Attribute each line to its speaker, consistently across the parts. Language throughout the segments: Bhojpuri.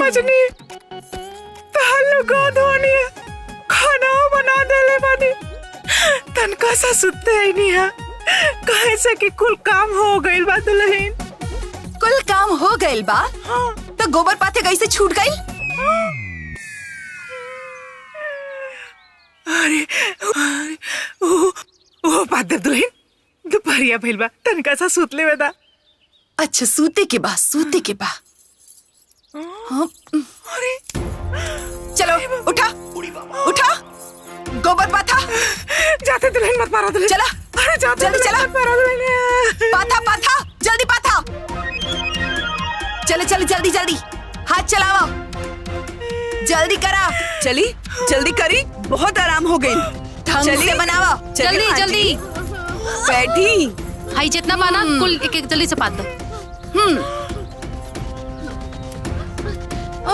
Speaker 1: समझनी ताल्लुक धोनी खाना बना देले बानी तनका सा सुते ही नहीं है कहे से कि कुल काम हो गइल बा दुल्हन।
Speaker 2: कुल काम हो गइल बा?
Speaker 1: हाँ।
Speaker 2: तो गोबर पाथे कैसे छूट गइल?
Speaker 1: अरे वो बात दुल्हन दोपहरिया भइल बा तनका सा सुत ले बेदा।
Speaker 2: अच्छा सूते के बा हाँ।
Speaker 1: अरे
Speaker 2: चलो उठा उठा गोबर पाथा।
Speaker 1: जाते दुल्हन मत मारा दुल्हन।
Speaker 2: चला
Speaker 1: अरे जाते
Speaker 2: जल्दी चला
Speaker 1: मत मारा दुल्हन।
Speaker 2: पाथा जल्दी पाथा। चले चले जल्दी जल्दी हाथ चलावा जल्दी करा।
Speaker 3: चली जल्दी करी बहुत आराम हो गई।
Speaker 2: ढंग से बनावा
Speaker 4: जल्दी जल्दी
Speaker 3: बैठी।
Speaker 4: हाई जितना बना कुल एक एक जल्दी से पात दो।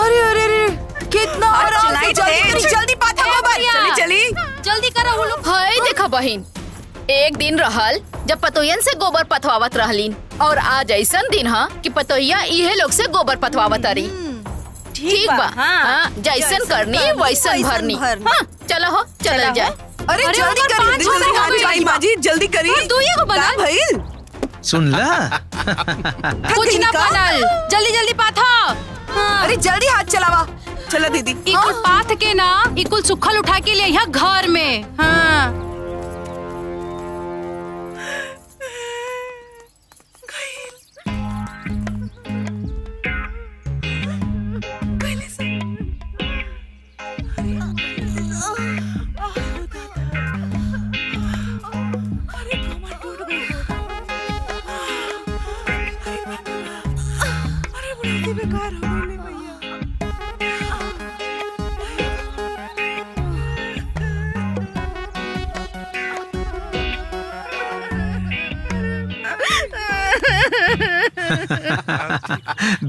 Speaker 2: अरे अरे अरे कितना आराम से जल्दी पाथा गोबर।
Speaker 3: चली
Speaker 4: जल्दी करा वो लोग। हाय देखा बहिन एक दिन रहल जब पतोहियन से गोबर पथवावत रहलीन और आज ऐसन दिन है कि पतोहिया इहे लोग से गोबर पथवावत रही। ठीक बा हाँ, जैसन करनी वैसन भरनी। हाँ चलो हो चल जाए।
Speaker 2: अरे जल्दी करी
Speaker 3: माजी जल्दी करी। भइल
Speaker 5: सुन ला
Speaker 4: कुछ ना बनल जल्दी जल्दी पाथा।
Speaker 2: अरे जल्दी हाथ चलावा।
Speaker 3: चला दीदी।
Speaker 4: इकुल पाथ के ना इकुल सुखल उठा के ले यहाँ घर में। हाँ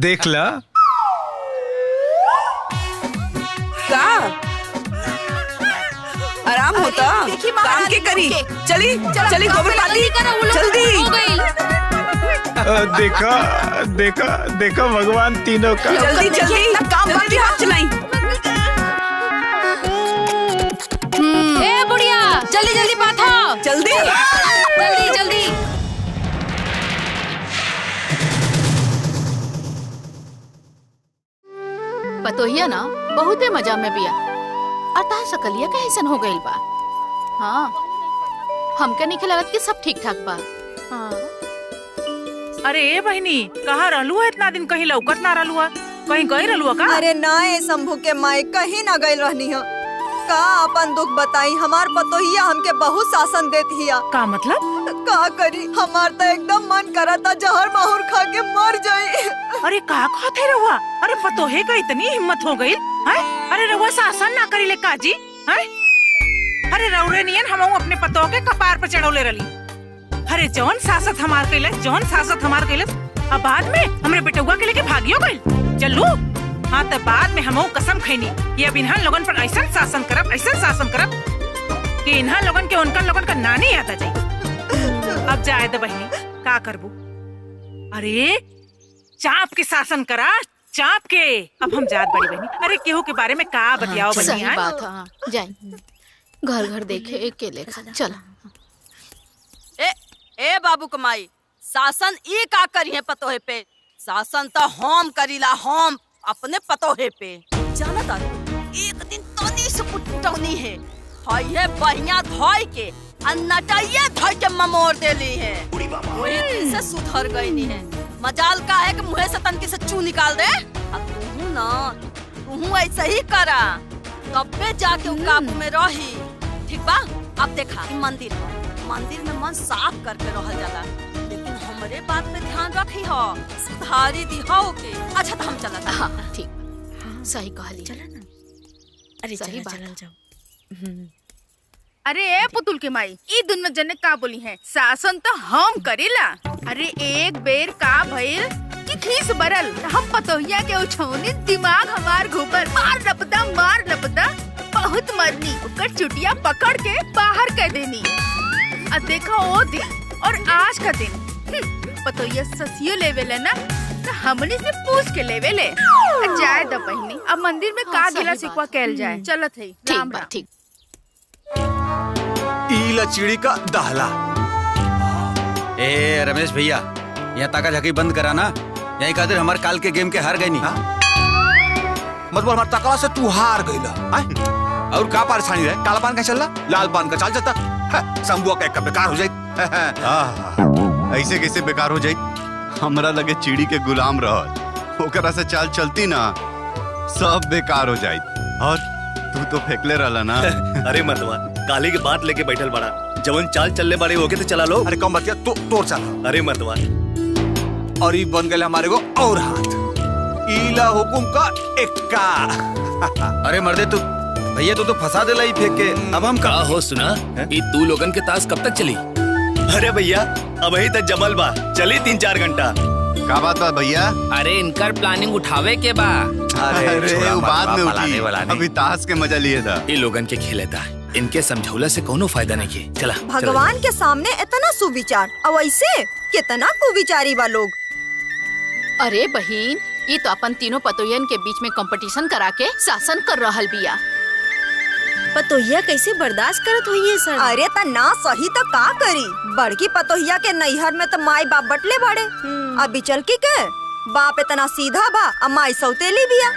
Speaker 5: देख ला
Speaker 3: का आराम होता काम के करी। चली चली गोबर पाती जल्दी।
Speaker 5: देखा देखा देखा भगवान तीनों का।
Speaker 3: जल्दी जल्दी काम जल्दी हाथ चलाई।
Speaker 4: ए बुढ़िया जल्दी जल्दी पाथा
Speaker 3: जल्दी
Speaker 4: जल्दी जल्दी। पतोहिया ना बहुते मजा में बिया अतः सकलिया का ऐसन हो गइल बा। हाँ हमके नहीं लगत कि सब ठीक ठाक बा। हाँ।
Speaker 1: अरे बहनी कहाँ रहलू है इतना दिन कहीं लौकत ना रहलू है कहीं गई रहलू का?
Speaker 6: अरे ना शंभू के माई कहीं ना गई रहनी है का अपन दुख बताई। हमार पतोहिया हमके बहुत शासन देती है।
Speaker 1: का मतलब?
Speaker 6: का करी हमार तो एकदम मन करा था जहर माहौर खा के मर जाए।
Speaker 1: अरे का खाते रहुआ? अरे पतोहे का इतनी हिम्मत हो गई है? अरे रहुआ शासन ना करी ले काजी है? अरे रौरे नियन हम अपने पतो के कपार पे चढ़ौले रही। अरे जौन सासत हमार कैलस अब बाद में हमरे बेटुआ के लेके भागियो गइल चलू। हाँ तो बाद में हम कसम खैनी ये अब इन्हां लोगन पर ऐसा शासन करब कि इन्हां लोगन के उनका लोगन का नानी आता जाए। अब जाए तो बहनी का करबू? अरे चाप के शासन करा चाप के। अब हम जात बड़ी बहनी। अरे केहू के बारे में का बतियाओ बहनी।
Speaker 4: सही बात है जाए घर घर देखे अकेले चल।
Speaker 7: ए बाबू कमाई शासन ई का करी है पतोहे पे? शासन तो हम करीला हम अपने पतोहे पे। जाना तारू एक दिन तनी से कुटौनी है है बढ़िया धोई के अन्नटाइए धोई के ममोर देली है। वही दिन से सुधर गई नहीं है। मजाल का है कि मुँह से तनकी से चू निकाल दे। अब तू ऐसा ही करा तब पे जाके उ काबू में रही। ठीक बा? अब देखा मंदिर में मन साफ करके रहल जाला लेकिन हमरे बात पे ध्यान रखी हो सुधारी दी हो के। अच्छा तो हम चलत।
Speaker 4: हाँ ठीक सही कहली।
Speaker 7: चला ना। अरे
Speaker 4: सही
Speaker 7: चल जाओ।
Speaker 8: अरे ए पुतुल के माई ई दुनिया जने का बोली है शासन तो हम करेला। अरे एक बेर का भइल कि खीस बरल हम पतोहिया के उछौनी दिमाग हमार घूपर मार लपदा बहुत मरनी ओकर चुटिया पकड़ के बाहर कर देनी। अब देखो वो दिन और आज का दिन पतोहिया ससियो लेवेले ना तो हमनी से पूछ के लेवेले। जाए द बहिनी, अब मंदिर में का गिला सिकवा कैल जाए। चलत है।
Speaker 4: ठीक
Speaker 8: राम
Speaker 4: बा,
Speaker 8: राम।
Speaker 4: ठीक।
Speaker 9: ईला चिड़ी का दहला। ए रमेश भैया, यहाँ ताका झाकी बंद करा ना। यही खातिर हमारे काल के गेम के हार गई नहीं।
Speaker 10: मतलब हमारे तकला से तू हार गई ला। और का परेशानी रहे? काला पान का चल रहा, लाल पान का चल जाता। शंभुआ का एक बेकार हो जाए।
Speaker 5: ऐसे कैसे बेकार हो जाए? हमरा लगे चिड़ी के गुलाम रहल, ओकरा से चाल चलती ना सब बेकार हो जाए। और तू तो फेंकले रहला ना।
Speaker 11: अरे मतवा काली के बात लेके बैठल बड़ा, जवन चाल चलने बड़े होके तो चला लो।
Speaker 10: अरे कम बतिया तोड़ चला।
Speaker 11: अरे मतवा
Speaker 10: और ये बन गए हमारे को और हाथ। ईला हुकुम का इक्का।
Speaker 9: अरे मर्दे तू भैया तो फंसा देला ही फेंक के। अब हम
Speaker 11: का हो सुना, ये तू लोगन के ताश कब तक चली? अरे भैया अब ही तक जमल बा, चली 3-4 घंटा।
Speaker 5: का बात बा भैया?
Speaker 12: अरे इनकर प्लानिंग उठावे के बा।
Speaker 5: अरे वो बाद में उठी, अभी ताश के मजा लिए था।
Speaker 11: ये लोगन के खेले था, इनके समझौला से कोनो फायदा नहीं है। चला
Speaker 6: भगवान के सामने इतना सुविचार और ऐसे कितना कुविचारी बा लोग।
Speaker 4: अरे बहिन, ये तो अपन तीनों पतोहियन के बीच में कंपटीशन करा के शासन कर रहल बिया।
Speaker 13: पतोहिया कैसे बर्दाश्त करत होइए सर?
Speaker 6: अरे त ना सही तो का करी। बड़की पतोहिया के नैहर में तो माई बाप बटले बड़े। अब बिचलकी के बाप इतना सीधा बा, अम्माई सौतेली बिया।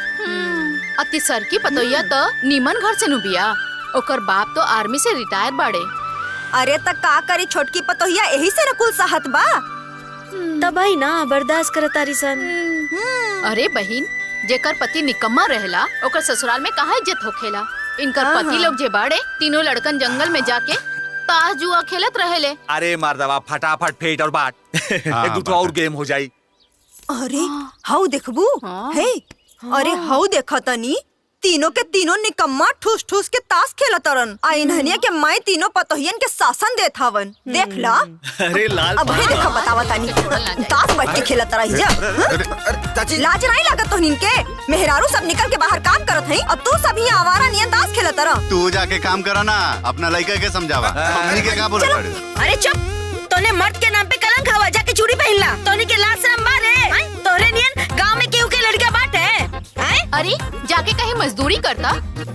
Speaker 4: अति सर की पतोहिया तो नीमन घर से नु बिया, ओकर बाप तो आर्मी से रिटायर बाड़े।
Speaker 6: अरे त का करी, छोटकी पतोहिया यही से न कुल सहत बा।
Speaker 13: तब भाई ना बर्दाश्त करत तारी सन।
Speaker 4: अरे बहिन, जेकर पति निकम्मा रहेला ओकर ससुराल में कहाँ इज्जत होखेला। इनकर पति लोग जे बाड़े तीनों लड़कन जंगल में जाके ताश जुआ खेलत रहेले।
Speaker 10: अरे मर्दवा फटाफट फेंट और बाट। एक दूसरा और गेम हो जाई।
Speaker 6: अरे हाउ देखबू हे, अरे हाउ देखा तनी तीनों के तीनों निकम्मा ठूस ठूस के ताश खेलत रन। आ इन्हनिया के माई तीनों पतोहियन के शासन देत हवन। देख ला।
Speaker 11: अरे लाल
Speaker 6: अब हे देखा बतावा तनी ताश बैठ के खेलत रही जा।
Speaker 10: चाची
Speaker 6: लाज नहीं लागत तो इनके। मेहरारू सब निकल के बाहर काम करत हई और तू सब ही आवारा नियन ताश खेलत रह।
Speaker 5: तू जाके काम करा ना, अपना लड़का के समझावा। हमनी के का बोलत बाड़े?
Speaker 13: अरे चुप, तोने मर्द के नाम पे कलंक हवा, जाके चूड़ी पहन ला। तोने के लाज शर्म बारे? तोरे नियन गांव में केहू के लड़का बाटे हैं?
Speaker 4: अरे जाके कहीं मजदूरी करता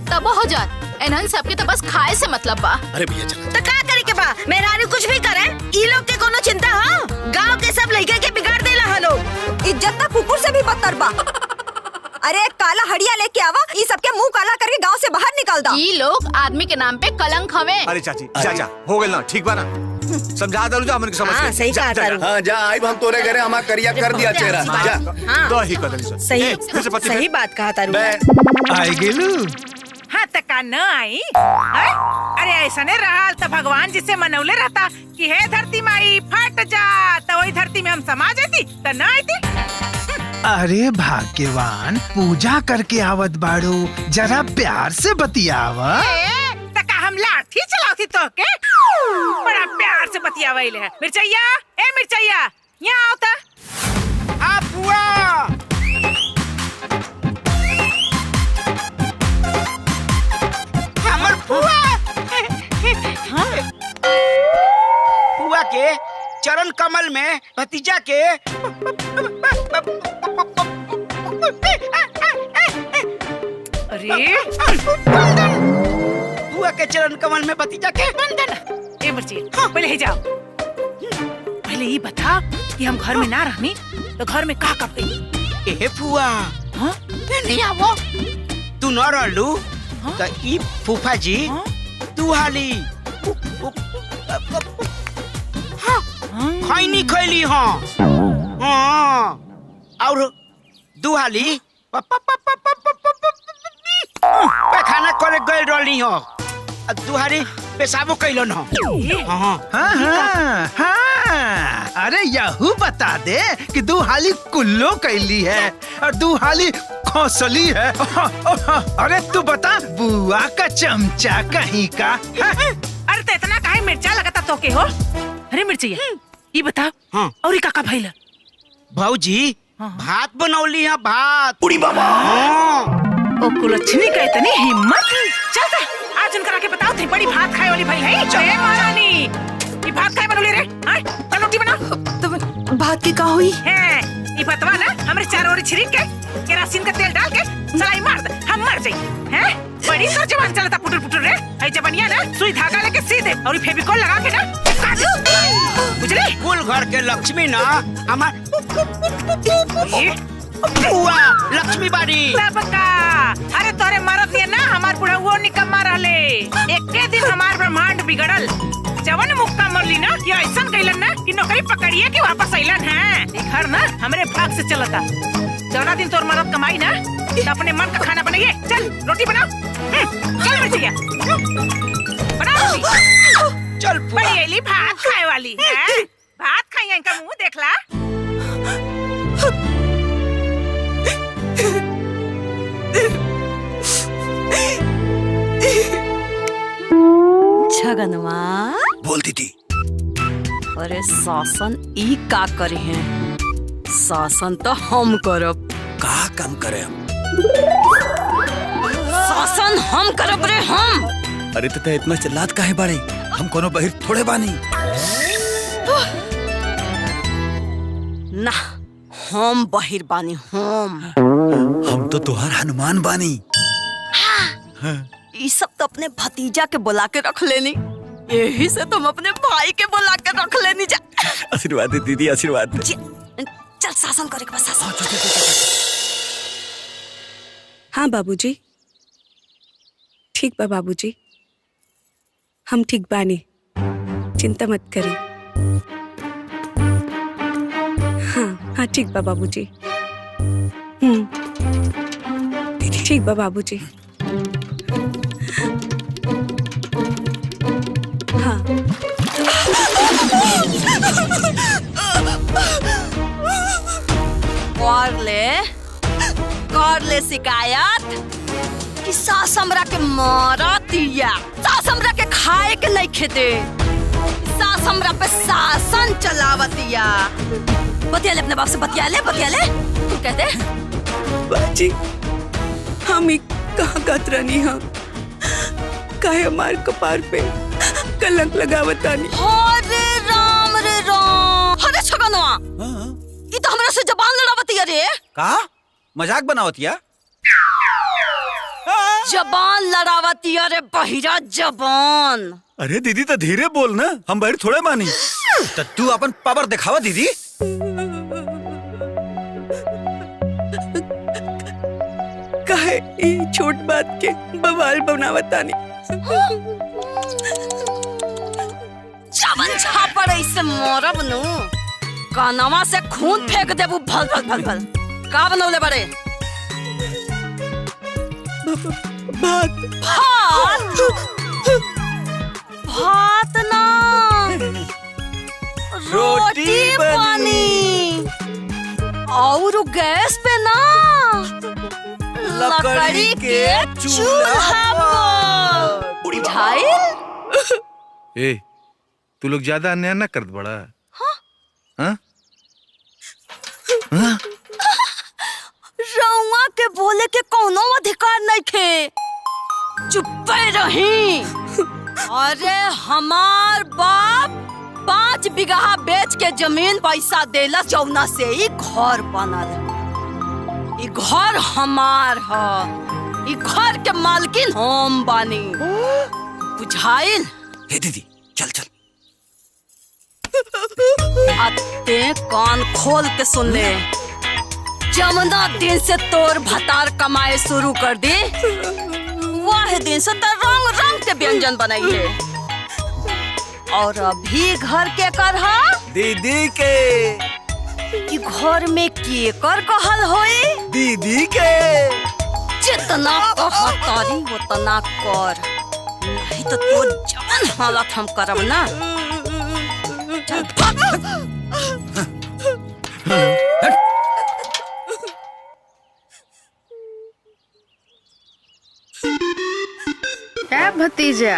Speaker 4: तब हो जात। एनहन सबके तो बस खाए से मतलब बा।
Speaker 11: अरे भैया चल।
Speaker 13: तो का करे के बा? मेहरारू कुछ भी करे, ई लोग के कोनो चिंता हो? गांव के सब लड़के के बिगाड़ देला हा लोग।
Speaker 6: इज्जत ना कुकुर से भी बदतर बा। अरे काला हड़िया लेके आवा, ई सबके मुंह काला करके गांव से बाहर निकाल दा।
Speaker 4: ई लोग आदमी के नाम पे कलंक हवे।
Speaker 10: अरे चाची चाचा हो गए ना, ठीक बा ना? समझा दलू जा, हमन के समझ के।
Speaker 13: सही कहा तारू।
Speaker 11: हाँ जा, आई हम तोरे घरे हमार करिया कर दिया चेहरा। जा
Speaker 10: तो ही कदली सर।
Speaker 13: सही बात कहा तारू।
Speaker 5: आई गेलू।
Speaker 1: हाँ तका न आई। अरे ऐसा नहीं रहा तो भगवान जिससे मनौले रहता कि हे धरती माई फट जा, तो वही धरती में हम समा जाती तो न आती।
Speaker 14: अरे भाग्यवान, पूजा करके आवत बाड़ू, जरा प्यार से बतियावा।
Speaker 1: तका हम लाठी चलाती तो के बड़ा प्यार से बतियावैले है। मिर्चैया, ए मिर्चैया, यहाँ आओ ता।
Speaker 14: आप हुआ हमर फुआ। फुआ के चरण कमल में भतीजा के
Speaker 1: अरे
Speaker 14: फुआ के चरण कमल में भतीजा के
Speaker 1: बंधन। ए मिर्चैया पहले ही जाओ, पहले ये बता कि हम घर में ना रहनी तो घर में का कर गई?
Speaker 14: ए फुआ,
Speaker 1: हाँ?
Speaker 14: नहीं आवो। तू न रहलू तो ई फूफा जी तू हाली खैनी खैली हाँ और दुहाली पैखाना करे गए रहली हो, दुहारी पेशाबो कैलो न। हाँ हाँ हाँ, अरे यहू बता दे कि दुहाली कुल्लो कैली है और दुहाली खोसली है। अरे तू बता बुआ का चमचा कहीं का।
Speaker 1: अरे तो इतना काहे मिर्चा लगाता तो के हो? अरे मिर्चैया ये बता, हाँ। और ये काका भइला?
Speaker 14: भौजी भात बनौली है, भात।
Speaker 1: उड़ी बाबा। ओ कुलच्छनी का इतनी हिम्मत। चल आज उनकरा के बताओ थे बड़ी भात खाए वाली भाई है। जय महारानी, ये भात खाए बनौली रे? हां चल रोटी बना।
Speaker 2: बात की का हुई?
Speaker 1: है ये बतवा ना हमरे चारों ओर छिड़क के केरासिन का तेल डाल के सलाई मार दे, हम मर जाई। हैं बड़ी तो जवान चलता पुटुर पुटुर रे। ऐ जबनिया ना सुई धागा लेके सीधे और फेविकोल लगा के ना काट दे। बुझली?
Speaker 14: कुल घर के लक्ष्मी ना हमार बुआ लक्ष्मी बाड़ी।
Speaker 1: सबका अरे तोरे मरत ये ना हमार बुढ़ाओ निकम्मा रहले। एके दिन हमार ब्रह्मांड बिगड़ल। जवन मुक्का मरली ना कि ऐसा कैलन ना कि नौकरी पकड़िए कि वापस अइलन है। ये घर ना हमरे भाग से चलता। जवना दिन तोर मरद कमाई ना तो अपने मन का खाना बनाइए। चल रोटी बनाओ। चल बेटिया बनाओ रोटी।
Speaker 14: चल
Speaker 1: बड़ी एली भात खाए वाली है। भात खाइए इनका मुंह देखला।
Speaker 7: छगनवा
Speaker 10: बोल दीदी।
Speaker 7: अरे शासन ई का करे हैं? शासन तो हम करब।
Speaker 10: का काम करे हम?
Speaker 7: शासन हम करब रे हम।
Speaker 10: अरे तो इतना चिल्लात काहे बाड़े? हम कोनो बहिर थोड़े बानी।
Speaker 7: ना हम बहिर बानी
Speaker 10: हम तो तुहार हनुमान बानी।
Speaker 7: ये सब तो अपने भतीजा के बुला के रख लेनी। यही से तुम अपने भाई के बुला के रख लेनी जा।
Speaker 10: आशीर्वाद दे दीदी, आशीर्वाद दे।
Speaker 7: चल शासन करे के बस शासन।
Speaker 2: हाँ बाबूजी, ठीक बा बाबूजी, हम ठीक बानी, चिंता मत करी। हाँ हाँ ठीक बा बाबूजी। ठीक बा बाबूजी। हाँ
Speaker 7: कर ले शिकायत कि सास हमरा के मारतिया, सास हमरा के खाए के नहीं खेते, सास हमरा पे शासन चलावतिया। बतिया ले अपने बाप से, बतिया ले तू कहते
Speaker 2: बाजी हम कहाँ कतरानी हाँ काहे हमार कपार पे कलंक लगावतानी।
Speaker 7: अरे राम अरे छगनवा ये तो हमरा से जबान लड़ावतिया रे।
Speaker 9: का मजाक बनावतिया?
Speaker 7: जबान लड़ावतिया रे बहिरा जबान।
Speaker 10: अरे दीदी तो धीरे बोल ना, हम बहिर थोड़े बानी।
Speaker 9: तो तू अपन पावर दिखावा दीदी।
Speaker 2: काहे ये छोट बात के बवाल बनावतानी।
Speaker 7: जवन झापड़ ऐसे मोरब नु कानवा से खून फेंक देबू भल भल भल भल। का बनौले बड़े?
Speaker 2: भात
Speaker 7: भात ना रोटी बनी और गैस पे ना लकड़ी के चूल्हा पर।
Speaker 15: ए तू लोग ज्यादा अन्याय ना कर बड़ा। हाँ?
Speaker 7: रउआ के बोले के कोनो अधिकार नहीं थे। चुप रही। अरे हमार बाप 5 बीघा बेच के जमीन पैसा देला, जौना से ही घर बनल। ई घर हमार है, ई घर के मालकिन हम बानी। बुझाइल?
Speaker 10: हे दीदी चल चल।
Speaker 7: आते कान खोल के सुन ले। जमुना दिन से तोर भतार कमाए शुरू कर दी, वह दिन से तो रंग रंग के व्यंजन बनाई है। और अभी घर के कर
Speaker 10: दीदी के।
Speaker 7: ई घर में के कर कहल होई?
Speaker 10: दीदी के।
Speaker 7: जितना कहतारी उतना कर, नहीं तो तो जवन हालत हम करब ना। चल
Speaker 8: क्या भतीजा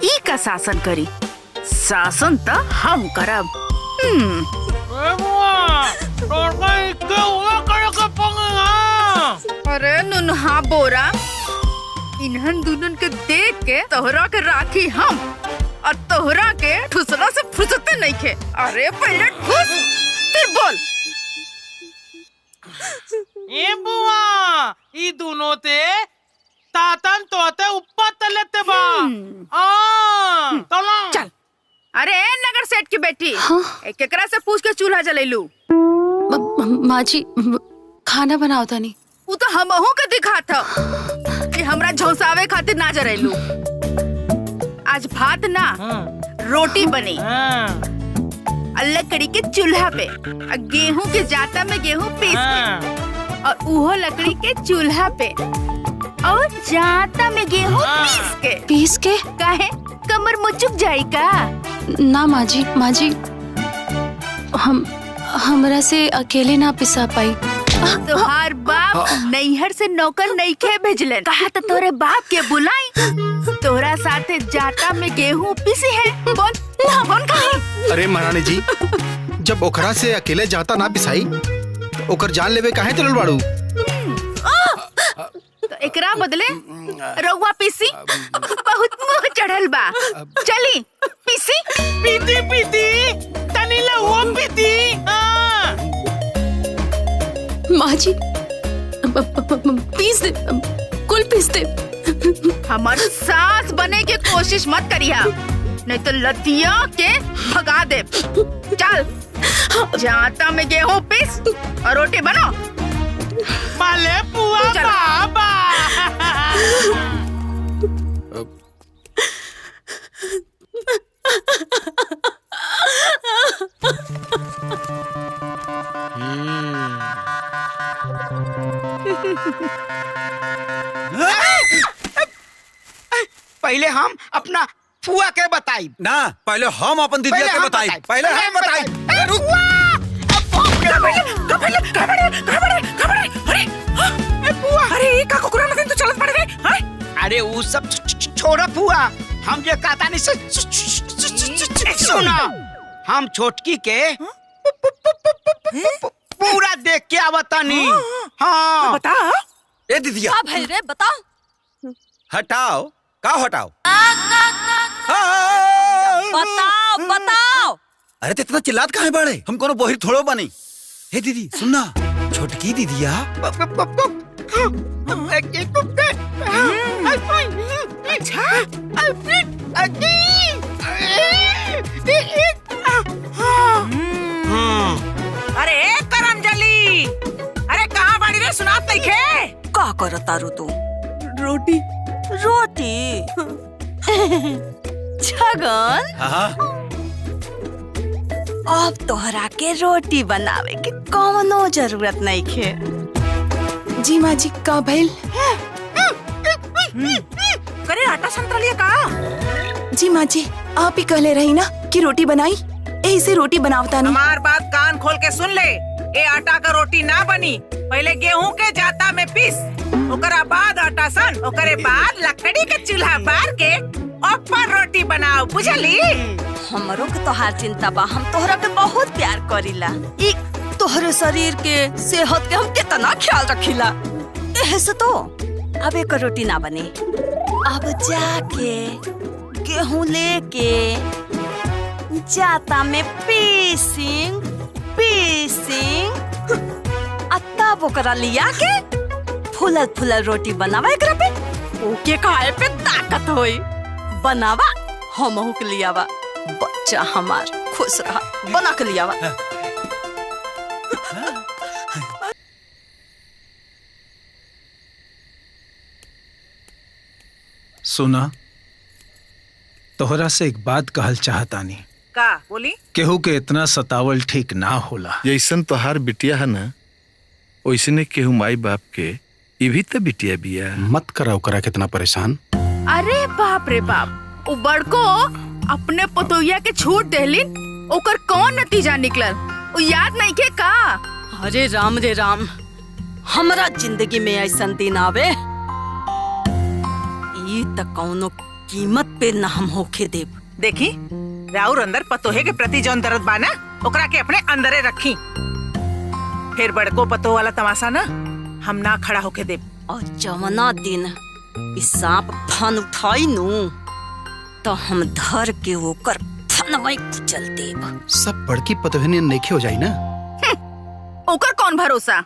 Speaker 8: ई का शासन करी? शासन तो हम करब। अरे नुनहा बोरा, इन्हन दुनन के देख के तोहरा के राखी हम। और तोहरा के ठुसला से फुर्सते नहीं खे। अरे पहले ठुस फिर बोल।
Speaker 16: ए बुआ ई दोनों ते तातन तोते ऊपर तलेते बा।
Speaker 8: चल। अरे नगर सेठ की बेटी, एक एकरा से पूछ के चूल्हा जलैलू।
Speaker 17: माँ जी खाना बनाओ था नहीं।
Speaker 8: वो तो हमहू के दिखा था कि हमरा झौसावे खातिर ना जरैलू। आज भात ना रोटी बनी लकड़ी के चूल्हा पे, गेहूं के जाता में गेहूं पीस के, और उहो लकड़ी के चूल्हा पे और जाता में गेहूं पीस के काहे कमर मुचुक जाई का?
Speaker 17: ना माँ जी हमरा से अकेले ना पिसा पाई।
Speaker 8: तोहार बाप नैहर से नौकर नइखे भेजलन। कहा तो तोरे बाप के बुलाई, तोरा साथे जाता में गेहूं पीसी है। बोल ना बोल कहीं।
Speaker 14: अरे महारानी जी, जब ओखरा से अकेले जाता ना पिसाई तो ओकर जान लेवे काहे चलल बाड़ू?
Speaker 8: तो एकरा बदले रउआ पीसी, बहुत मुंह चढ़ल बा। चली पीसी।
Speaker 16: पीती पीती तनी ला वो पीती।
Speaker 17: माँ जी पीस दे, कुल पीस दे।
Speaker 8: हमार सास बने की कोशिश मत करिया, नहीं तो लतिया के भगा दे। चल जाता में गेहूं पीस और रोटी बनो।
Speaker 16: माले पुआ बाबा।
Speaker 14: पहले हम अपना फुआ के बताई
Speaker 9: ना, पहले हम अपन दीदिया के बताई। पहले हम बताई।
Speaker 1: अरे का कुकुरा में तो चलत पड़ गए।
Speaker 14: अरे वो सब छोड़ा फुआ, हम ये कहता नहीं सुना, हम छोटकी के पूरा देख के आवता नहीं। हाँ
Speaker 1: बता।
Speaker 9: ए दीदिया
Speaker 7: का भइल रे बताओ।
Speaker 9: हटाओ का हटाओ।
Speaker 7: बताओ बताओ।
Speaker 9: अरे इतना चिल्लात काहे बाड़े? हम कोनो बोहिर थोड़ो बनी। हे दीदी सुनना, छोटकी दीदिया
Speaker 1: अरे करम जली, अरे कहाँ बाड़ी रे? सुनात नहीं खे?
Speaker 7: का कर तारू तू?
Speaker 2: रोटी
Speaker 7: रोटी छगन।
Speaker 9: हाँ
Speaker 7: अब तोहरा के रोटी बनावे के कौनो जरूरत नहीं खे।
Speaker 17: जी माँ जी का भइल?
Speaker 1: करे आटा संतरा लिया का?
Speaker 17: जी माँ जी आप ही कहले रही ना कि रोटी बनाई, यही से रोटी बनावता नहीं।
Speaker 1: हमार बात कान खोल के सुन ले। ए आटा का रोटी ना बनी, पहले गेहूं के जाता में पीस, ओकरा बाद आटा सन, ओकरे बाद लकड़ी के चूल्हा बार के ऊपर रोटी बनाओ, बुझली?
Speaker 7: हमरो के तोहार चिंता बा, हम तोहरा के बहुत प्यार करीला। ई तोहरे शरीर के सेहत के हम कितना ख्याल रखीला, एहे से तो अब एक रोटी ना बने। अब जाके गेहूं लेके जाता में पीसिंग तब ओकरा लिया के फुलल फुलल रोटी बनावा एकरा पे। ओके खाए पे ताकत होई। बनावा हमहू के लियावा, बच्चा हमार खुश रहा, बना के लियावा।
Speaker 14: सुना, तोहरा से एक बात कहल चाहतानी।
Speaker 1: का बोली?
Speaker 14: केहू के इतना सतावल ठीक ना होला।
Speaker 15: जैसन तोहार बिटिया है ना, वैसने केहू माई बाप के ये भी तो बिटिया बिया।
Speaker 14: मत करा ओकरा कितना परेशान।
Speaker 8: अरे बाप रे बाप, उ बड़को अपने पतोहिया के छूट देहलिन, ओकर कौन नतीजा निकलल उ याद नहीं के का?
Speaker 7: अरे राम रे राम, हमरा जिंदगी में ऐसा दिन आवे ई त कौनो कीमत पे ना हम होके देब।
Speaker 1: देखी राउर अंदर पतोहे के प्रति जौन दर्द बाना, ओकरा के अपने अंदरे रखी। फिर बड़को पतो वाला तमाशा ना हम ना खड़ा होके देब।
Speaker 7: और जवना दिन इस सांप फन उठाई नू, तो हम धर के ओकर फनवाई कुचल देब।
Speaker 14: सब बड़की पतोहनी नेखे हो जाई ना।
Speaker 8: ओकर कौन भरोसा।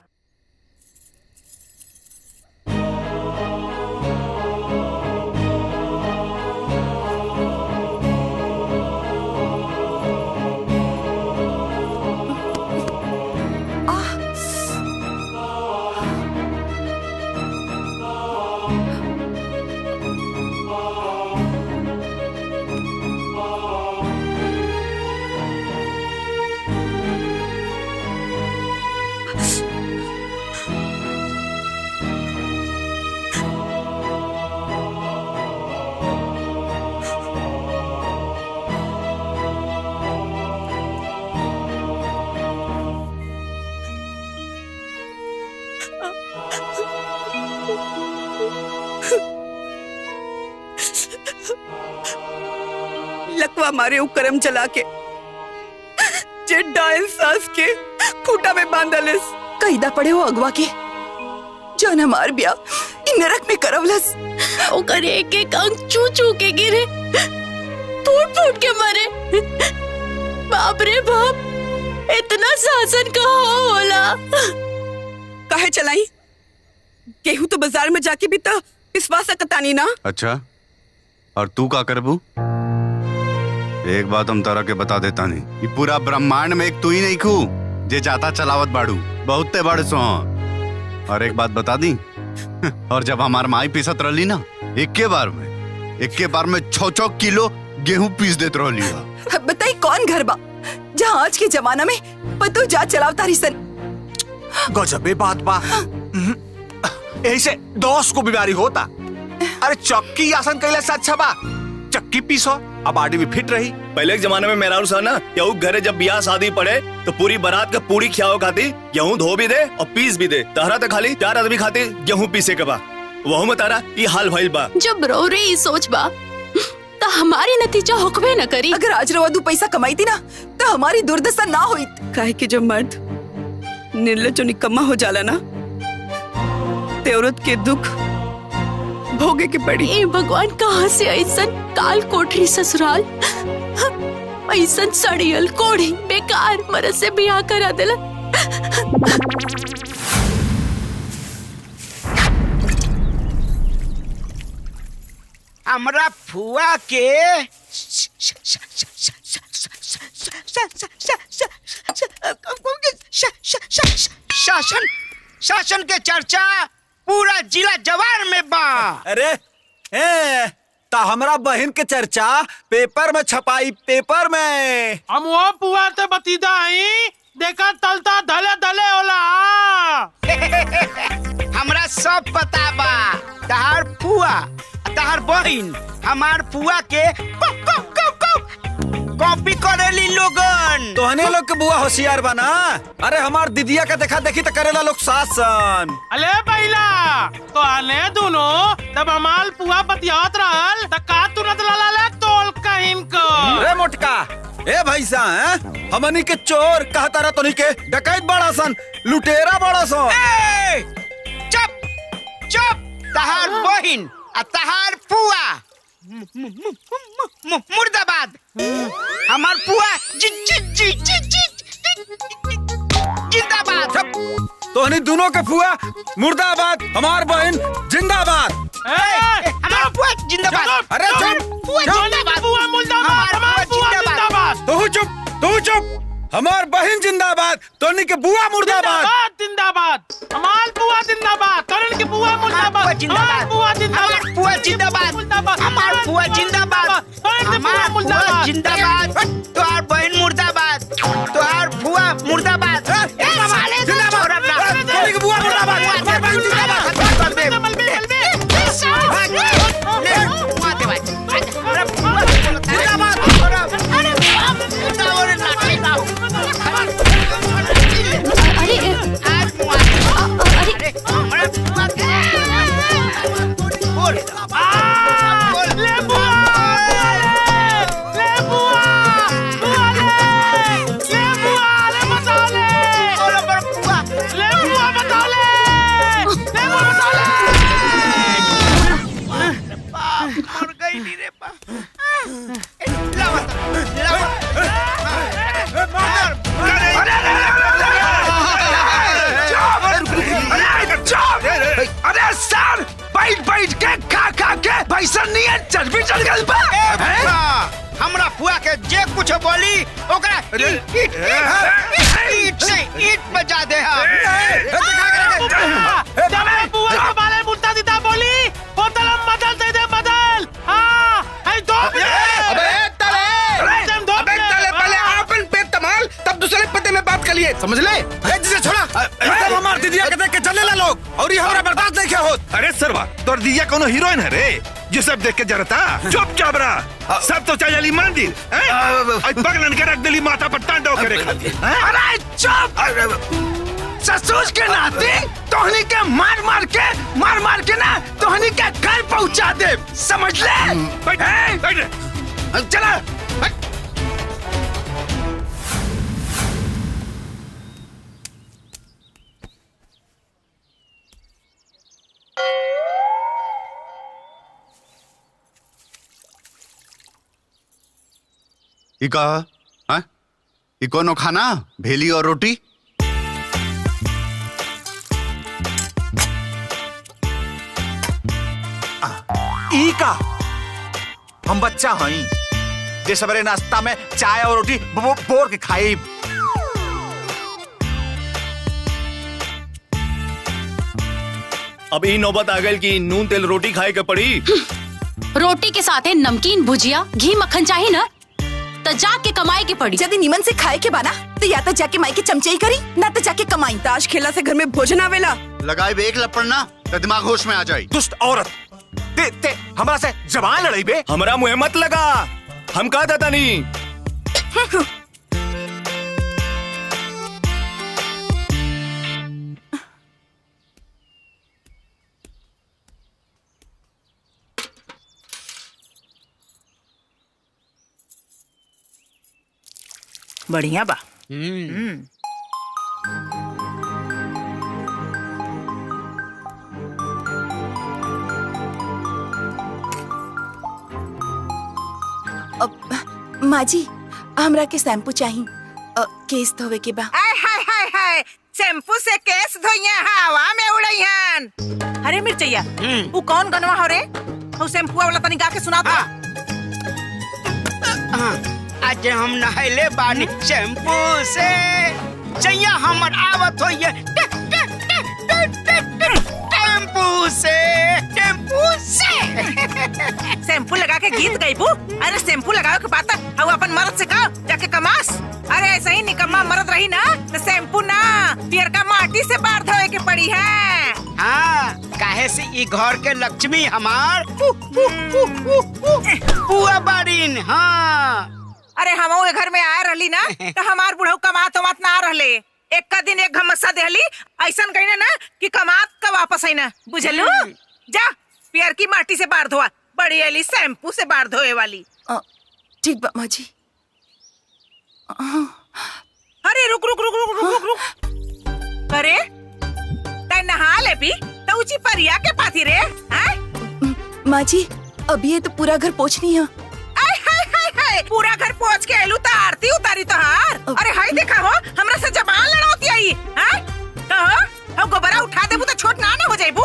Speaker 2: लकवा मारे करम चला के जे डायल सास के खूटा में बांधलस।
Speaker 17: कैदा पड़े हो अगवा के जौन हमार ब्याह इ नरक में करवलस।
Speaker 13: ओकर एक एक अंग चू चू के गिरे, फूट फूट के मरे। बाप रे बाप, इतना शासन कहाँ होला।
Speaker 2: काहे चलाई? गेहूं तो बाजार में जाके भी तो पिसवा सकतानी ना।
Speaker 5: अच्छा, और तू का करबू? एक बात हम तारा के बता देता नहीं, ये पूरा ब्रह्मांड में एक तू ही नहीं खू जे जाता चलावत बाड़ू, बहुते बड़े सो। और एक बात बता दी, और जब हमार माई पीसत रही ना, एक के बार में 6-6 किलो गेहूं पीस देत रही।
Speaker 17: बताई कौन घर बा जहाँ आज के जमाना में पतो जा चलावता रिसन।
Speaker 10: गजबे बात बा। ऐसे 10 को बीमारी होता। अरे चक्की आसन कैले से अच्छा बा चक्की पीसो, अब बॉडी भी फिट रही।
Speaker 11: पहले के जमाने में मेरा सा ना, केहू घरे जब ब्याह शादी पड़े तो पूरी बारात का पूरी खियाओ खाती गेहूं धो भी दे और पीस भी दे। तहरा तो खाली 4 आदमी खाते गेहूं पीसे के बा, वह में तारा ये हाल भइल बा।
Speaker 13: जब रो रे सोच बा तो हमारी नतीजा होकबे न करी।
Speaker 17: अगर आज रवा 2 पैसा कमाई थी ना तो हमारी दुर्दशा ना हुई।
Speaker 2: काहे कि जब मर्द निर्लज और निकम्मा हो जाला ना, ते औरत के दुख भोगे के पड़ी।
Speaker 13: ए भगवान, कहाँ से ऐसन काल कोठरी ससुराल, ऐसन सड़ियल कोढ़ी बेकार मरद से ब्याह करा देला।
Speaker 14: हमरा फुआ के शासन के चर्चा पूरा जिला जवार में बा।
Speaker 10: अरे ता हमरा बहन के चर्चा पेपर में छपाई, पेपर में।
Speaker 16: हम वो पुआ ते बतीदा आई, देखा तलता धले धले होला।
Speaker 14: हमरा सब पता बा। तहार फुआ तहार बहन हमार फुआ के कॉपी करेली लोगन।
Speaker 10: तोहने लोग के बुआ होशियार बना। अरे हमार दीदिया का देखा देखी तो करेला लोग शासन।
Speaker 16: अले पहला तो आने दोनों तब हमाल पुआ बतियात रहल त का तुरंत लाला तोल कहिन को।
Speaker 10: रे मोटका, ए भैसा, हमनी के चोर कहता रहा, तोनी के डकैत बड़ा सन, लुटेरा बड़ा सन।
Speaker 14: चुप चुप। तहार बहन आ तहार फुआ मुर्दाबाद। हमार फुआ जिंदाबाद।
Speaker 10: तोहनी दोनों के फुआ मुर्दाबाद, हमार बहन जिंदाबाद।
Speaker 14: हमार फुआ जिंदाबाद।
Speaker 10: अरे चुप,
Speaker 16: फुआ मुर्दाबाद, हमार फुआ जिंदाबाद।
Speaker 10: तू चुप। हमार बहन जिंदाबाद, तोहनी के बुआ मुर्दाबाद।
Speaker 16: जिंदाबाद, हमार फुआ जिंदाबाद, तोहनी के बुआ मुर्दाबाद।
Speaker 14: जिंदाबाद, हमार फुआ जिंदाबाद, हमार फुआ जिंदाबाद, हमार फुआ जिंदाबाद। तोहार बहन मुर्दाबाद, तोहार फुआ मुर्दाबाद।
Speaker 10: तोहनी के बुआ मुर्दाबाद, हमार बहन जिंदाबाद।
Speaker 16: ले बुआ
Speaker 14: बैठ के खा के भैसन नहीं है चर्बी चढ़ गल बा। हमरा फुआ के जे कुछ बोली ओकरा ईट से ईट बजा दे।
Speaker 16: जब बुआ के बारे मुद्दा दीदा बोली बोतल बदल दे बदल। हां आई दो
Speaker 18: अबे तले पहले आपन पे तमाल तब दूसरे पते में बात करिए समझ ले।
Speaker 9: जिसे छोड़ा सब हमार दीदिया के देख के चले ला लोग और ये हमारा बर्दाश्त नहीं क्या होत।
Speaker 15: अरे सरवा तोर दीदिया कोनो हीरोइन है रे जो सब देख के जरता। चुपचाप रहा सब तो चली मंदिर पगलन के रख दिली माथा पर तांडव करे खातिर।
Speaker 14: अरे चुप ससुर के नाते तोहनी के मार के ना तोहनी के घर पहुंचा दे समझ ले। बैठ चला
Speaker 5: ई का हाँ? ई कोनो खाना भेली और रोटी।
Speaker 10: ई का हम बच्चा हई जे सवेरे नाश्ता में चाय और रोटी बोर के खाई।
Speaker 11: अब ई नौबत आ गई कि नून तेल रोटी खाए के पड़ी।
Speaker 13: रोटी के साथ नमकीन भुजिया घी मक्खन चाहिए ना तो जाके कमाई के पड़ी।
Speaker 17: यदि निमन से खाए के बाना तो या तो जाके माई के चमचे ही करी ना तो जाके कमाई।
Speaker 2: ताश खेला से घर में भोजन आवेला।
Speaker 5: लगाए एक लपड़ ना तो दिमाग होश में आ जाए।
Speaker 10: दुष्ट औरत ते हमरा से जबान लड़ाई बे।
Speaker 11: हमरा मुँह मत लगा हम कहा था नहीं।
Speaker 1: बढ़िया बा।
Speaker 17: माँ जी हमरा के शैम्पू चाहिए केस धोवे के बा।
Speaker 1: हाय शैम्पू से केस धोइया हवा में उड़ैहन। अरे मिर्चैया वो कौन गनवा हो रे? वो शैम्पू वाला तनी गा के सुना था।
Speaker 14: आज हम नहले बानी शैम्पू से चैया हमर आवत होइए टेम्पू से
Speaker 1: शैम्पू लगा के गीत गईबू। अरे शैम्पू लगाओ के बात हम अपन मर्द से कहो जाके कमास। अरे ऐसा ही निकम्मा मर्द रही ना तो शैम्पू ना पियर का माटी से बार धोए के पड़ी है।
Speaker 14: हाँ काहे से ई घर के लक्ष्मी हमार बुआ बारीन। हाँ
Speaker 1: अरे हम घर में आए रहली ना तो हमार बुढ़ऊ कमात वमात ना रहले। एक का दिन एक घमस्सा देहली ऐसन कहीं ना कि कमात का वापस आई ना बुझलू। जा पियर की माटी से बार धोआ बड़ी एली शैम्पू से बार धोए वाली।
Speaker 17: ठीक बा माँ जी।
Speaker 1: अरे रुक रुक रुक रुक रुक रुक रुक। अरे तै नहा ले भी तो ऊंची परिया के पाथी रे।
Speaker 17: माँ जी अभी ये तो पूरा घर पोछनी है।
Speaker 1: पूरा घर पोंछ के एलू तो आरती उतारी तो हार। अरे हाय देखा हो हमरा से जबान लड़ाती आई। तो गोबरा उठा देबू तो छोट ना हो जाइबू।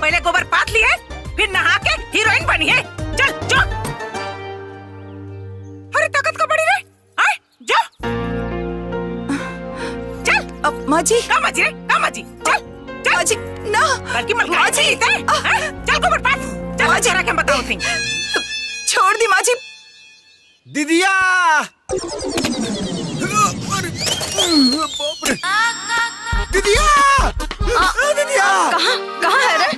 Speaker 1: पहले गोबर पात लिए फिर नहा के हीरोइन बनी है। चल जो। अरे ताकत का बड़ी रे। जो चल।
Speaker 17: अब माँ जी
Speaker 1: का माँ जी रे का माँ जी चल चल।
Speaker 17: माँ जी ना
Speaker 1: बल्कि मलकाई चल गोबर पात चल। माँ जी रख हम बताओ थी
Speaker 17: छोड़ दी माँ जी।
Speaker 9: दीदिया दीदिया दीदिया
Speaker 13: कहाँ है रे?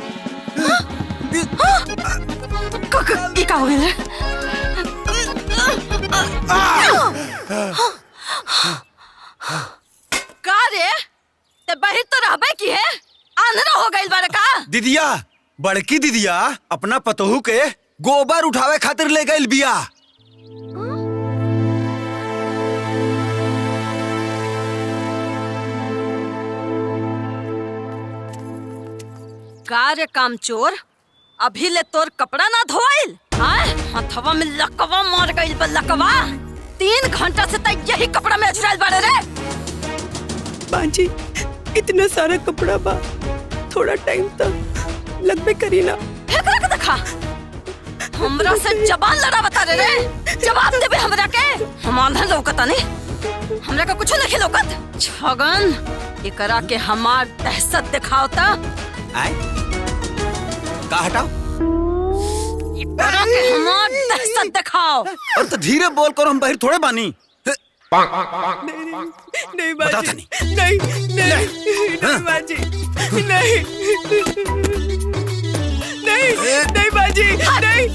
Speaker 13: क्या हो गया?
Speaker 7: का रे ते बहिर तो रहबे की है आंधरा हो गइल बारे का?
Speaker 9: दीदिया बड़की दीदिया अपना पतोहू के गोबर उठावे खातिर ले गइल बिया।
Speaker 7: का रे कामचोर अभी ले तोर कपड़ा ना धोइल? हथवा में लकवा मार गइल बा लकवा। 3 घंटा से तक यही कपड़ा में अजराइल बाड़े रे।
Speaker 2: बाजी इतना सारा कपड़ा बा थोड़ा टाइम तक लगबे करी ना।
Speaker 7: एकरा के देखा हमरा से जबान लड़ा बता रे जवाब देबे हमरा के। हम आंधा लौकता नहीं हमरा का कुछ नहीं लौकत। छगन एकरा के हमार दहशत दिखावता।
Speaker 9: आए का हटाओ
Speaker 7: एकरा के हमार दहशत दिखाओ।
Speaker 9: और तो धीरे बोल कर, हम बाहर थोड़े बानी।
Speaker 2: नहीं
Speaker 9: बताओ
Speaker 2: बाजी, नहीं नहीं बाजी, नहीं नहीं नहीं बाजी, नहीं।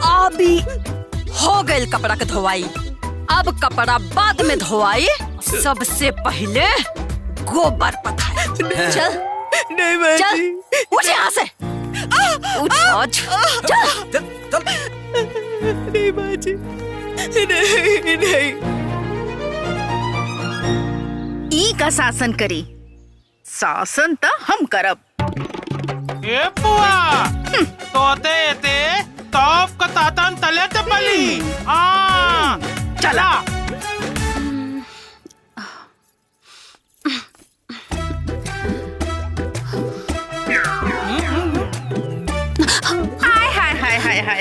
Speaker 7: अभी हो गए कपड़ा के धोवाई, अब कपड़ा बाद में धोवाई। सबसे पहले गोबर पथाई। चल
Speaker 2: नहीं बाजी,
Speaker 7: चल उठ यहाँ से, उठ चल
Speaker 9: चल।
Speaker 2: नहीं बाजी, नहीं नहीं।
Speaker 8: ई का शासन करी, शासन तो हम करब।
Speaker 16: ए बुआ तोते ते तोप का तातन तले ते पली। चला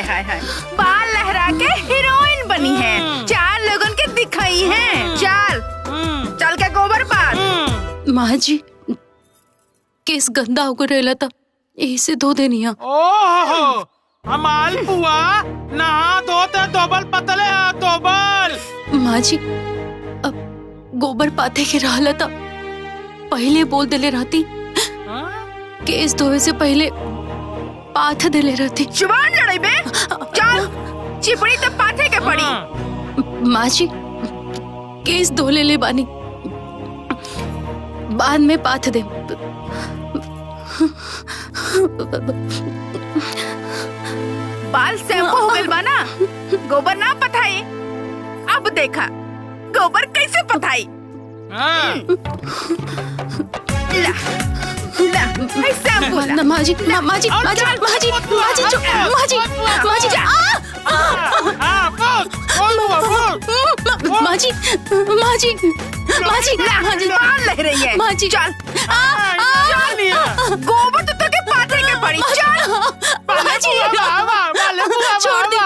Speaker 8: हाय बाल लहरा के हीरोइन बनी है, 4 लोगन के दिखाई है। चल चल के गोबर पात।
Speaker 13: माँ जी केस गंदा हो गया था, यही से धो देनी है।
Speaker 16: ओहो हमाल बुआ नहा धोते दोबल पतले है दोबल।
Speaker 13: माँ जी अब गोबर पाते के रहला था, पहले बोल देले रहती। केस धोए से पहले पाथ देले रहती।
Speaker 8: जुबान लड़ाई बे, चल चिपड़ी तो पाथे के पड़ी।
Speaker 13: माँ जी केस धो ले बानी, बाद में पाथ दे।
Speaker 8: बाल शैम्पू हो गइल बा ना, गोबर ना पथाई। अब देखा गोबर कैसे पथाई। ला ला शैम्पू ला।
Speaker 13: माँ जी माँ जी माँ जी माँ जी माँ जी माँ जी माँ जी माँ जी माँ जी माँ जी
Speaker 8: बाल लह रही है।
Speaker 13: माँ जी
Speaker 8: चल गोबर तो के पाथे के पड़ी। चल
Speaker 13: माँ जी छोड़ दे।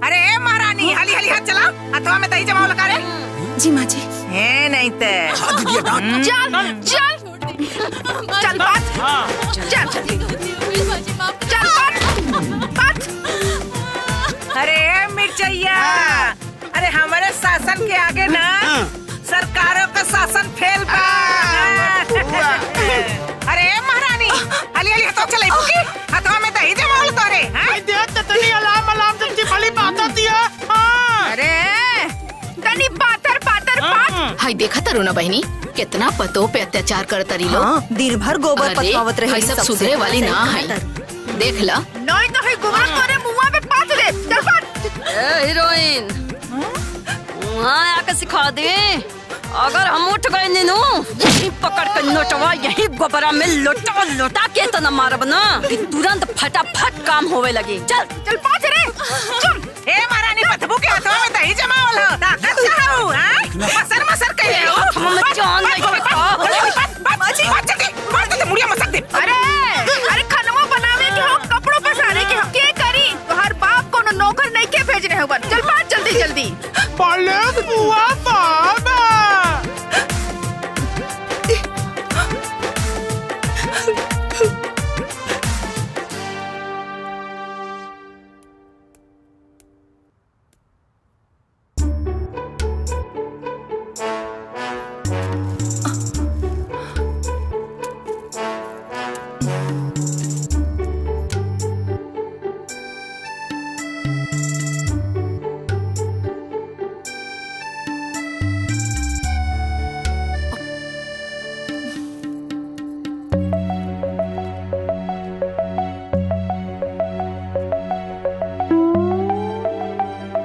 Speaker 1: अरे महारानी हाली हाली हाथ चला, हथवा में दही जमाओ लगा रे।
Speaker 17: जी माँ जी।
Speaker 1: है नहीं ते
Speaker 8: चल चल चल बात चल चल बात।
Speaker 1: अरे मिर्चैया, अरे हमारे शासन के आगे ना सरकारों का शासन फेल बा। अरे महारानी हाली हाली हाथ चलाई बुकी, हथवा में दही जमाओ लगा रे।
Speaker 16: तनी अलाम अलाम जल्दी भली बात होती है।
Speaker 8: अरे तनी पातर पातर पात।
Speaker 4: हाय देखा तारू ना बहनी कितना पतों पे अत्याचार करता रही लोग।
Speaker 6: दिन भर गोबर पथवावत रही।
Speaker 4: हाय सब सुधरे वाली ना है, देख ला।
Speaker 8: नहीं तो है गोबर तोरे मुंह में पात दे। चल पात।
Speaker 7: ए हीरोइन वहाँ आके सिखा दे, अगर हम उठ गए नीनू यही पकड़ कर नोटवा यही गोबरा में लोटा लोटा के तना मारब ना कि तुरंत फटाफट काम होवे लगी। चल
Speaker 8: चल पात रे। चल
Speaker 1: ए महारानी पथबू के हथवा में दही जमाओ लो, ताकत चाहू हां मसर मसर कहे हो।
Speaker 7: हम जान नहीं
Speaker 1: पता माजी बात तो मुड़िया मसक दे।
Speaker 8: अरे खानवा बनावे के हो, कपड़ों पसारे के हो, के करी तो हर बाप को नौकर नहीं के भेजने हो। चल बात जल्दी जल्दी।
Speaker 16: बोले बुआ बाबा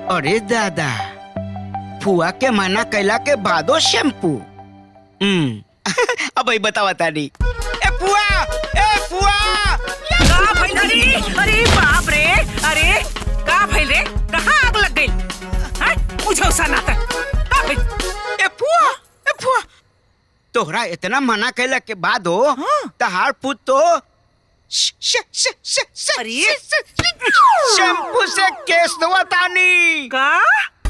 Speaker 14: अरे दादा फुआ के मना कैला के बादो शैम्पू। अब भाई बतावा तारी। ए फुआ
Speaker 1: अरे बाप रे, अरे का भइल रे? कहाँ आग लग गई? मुझे सनातन का भइल?
Speaker 14: ए फुआ तोहरा इतना मना कैला के बाद हो तहार पुत तो शैम्पू से केस धोतानी
Speaker 1: का?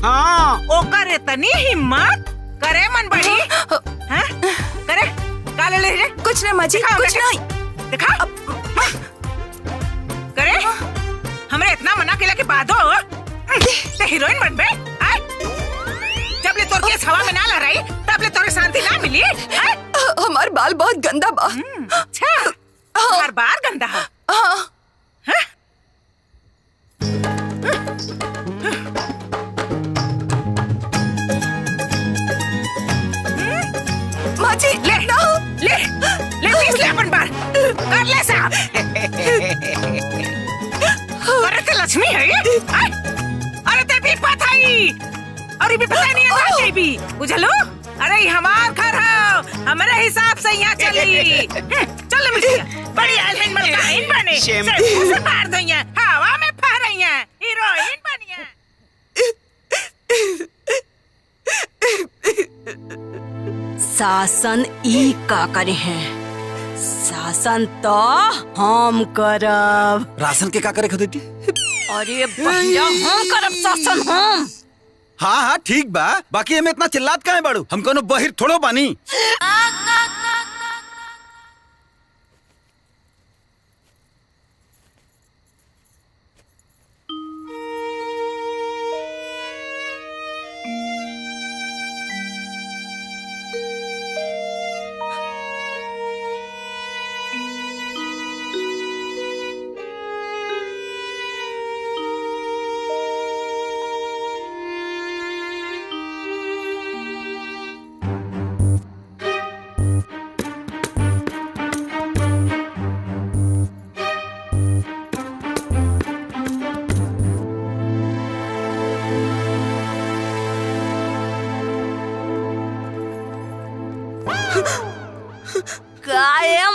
Speaker 14: हाँ
Speaker 1: ओकर इतनी हिम्मत करे मन बड़ी हैं? करे का ले रे?
Speaker 17: कुछ नहीं माँ जी, कुछ नहीं।
Speaker 1: दिखा करे हमरे इतना मना केला के बाद हो ते हीरोइन बन बे? जब ले तोर केस हवा में ना लहराई तब ले तोरे शांति ना मिली।
Speaker 17: हमार बाल बहुत गंदा बा।
Speaker 1: अच्छा हमार बाल गंदा है?
Speaker 17: माँ जी
Speaker 1: ले ले पीस ले अपन बाल कर ले साहब। अरे ते लक्ष्मी है ये? अरे ते भी पता ही अरे भी पता नहीं है भी बुझलो? अरे हमार घर है हमारे हिसाब से यहाँ चली। चल मिस्टर बड़ी आइलैंड मलकाइन बने से मार दो यहाँ हवा में फह रही हैं हीरोइन बनिया।
Speaker 7: शासन ई का करे हैं? शासन तो हम करब।
Speaker 9: राशन के का करे खदेती?
Speaker 7: अरे भैया हम करब शासन हम।
Speaker 9: हाँ हाँ ठीक बा, बाकी हमें इतना चिल्लात काहे बाड़ू? हम कोनो बहिर थोड़ो बानी।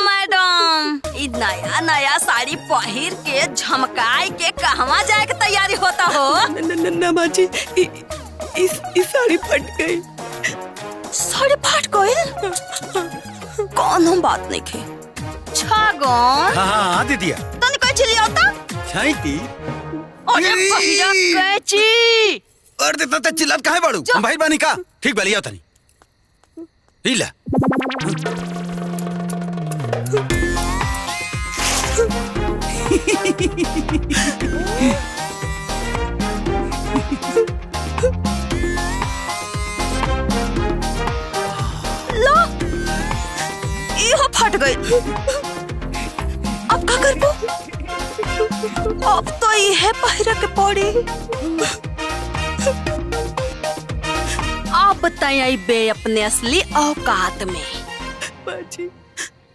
Speaker 7: मैडम इ नया नया साड़ी पहिर के झमकाई के कहवा जाए के तैयारी होता हो?
Speaker 2: ना माँ जी इस साड़ी फट गई।
Speaker 7: साड़ी फट गई? कौन हम बात नहीं खे छागन।
Speaker 9: हाँ दीदिया
Speaker 7: तने कोई चिल्ली होता?
Speaker 9: छाई थी।
Speaker 7: अरे भैया कैची
Speaker 9: और देता ते चिल्लात काहे बाड़ू? हम भाई बानी का? ठीक बलिया तनी हीला
Speaker 7: लो इहो फट गई। अब का करबो? अब तो ये पहिरा के पड़ी। आप बताइए बे अपने असली औकात में।
Speaker 2: बाजी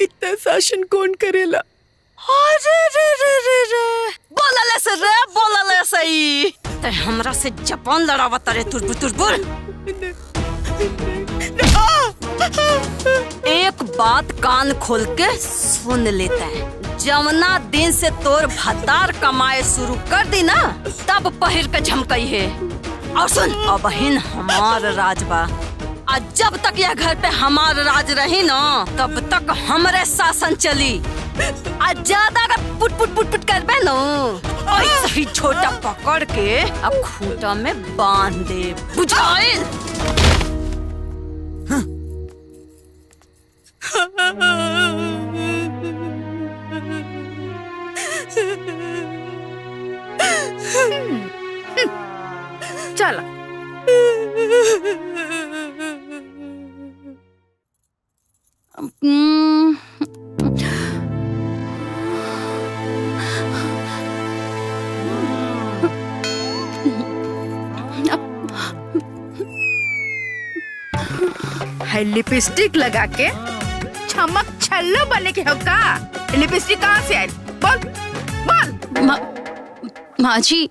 Speaker 2: इतना शासन कौन करेला?
Speaker 7: अरे रे रे रे रे बोलले सही ते हमरा से जबान लड़ावत रे तुरबुर। एक बात कान खोल के सुन लेते हैं। जमुना दिन से तोर भतार कमाए शुरू कर दी ना तब पहिर के झमकई है। और सुन अब हिन हमार राजबा आज जब तक यह घर पे हमार राज रही ना तब तक हमरे शासन चली। आज ज्यादा अगर पुट करबे ना ऐसे ही छोटा पकड़ के अब खूंटा में बांध दे बुझाइल।
Speaker 8: चला लिपस्टिक लगा के चमक छल्लो बनने के हो का? लिपस्टिक कहाँ से आई? बोल
Speaker 13: माँ जी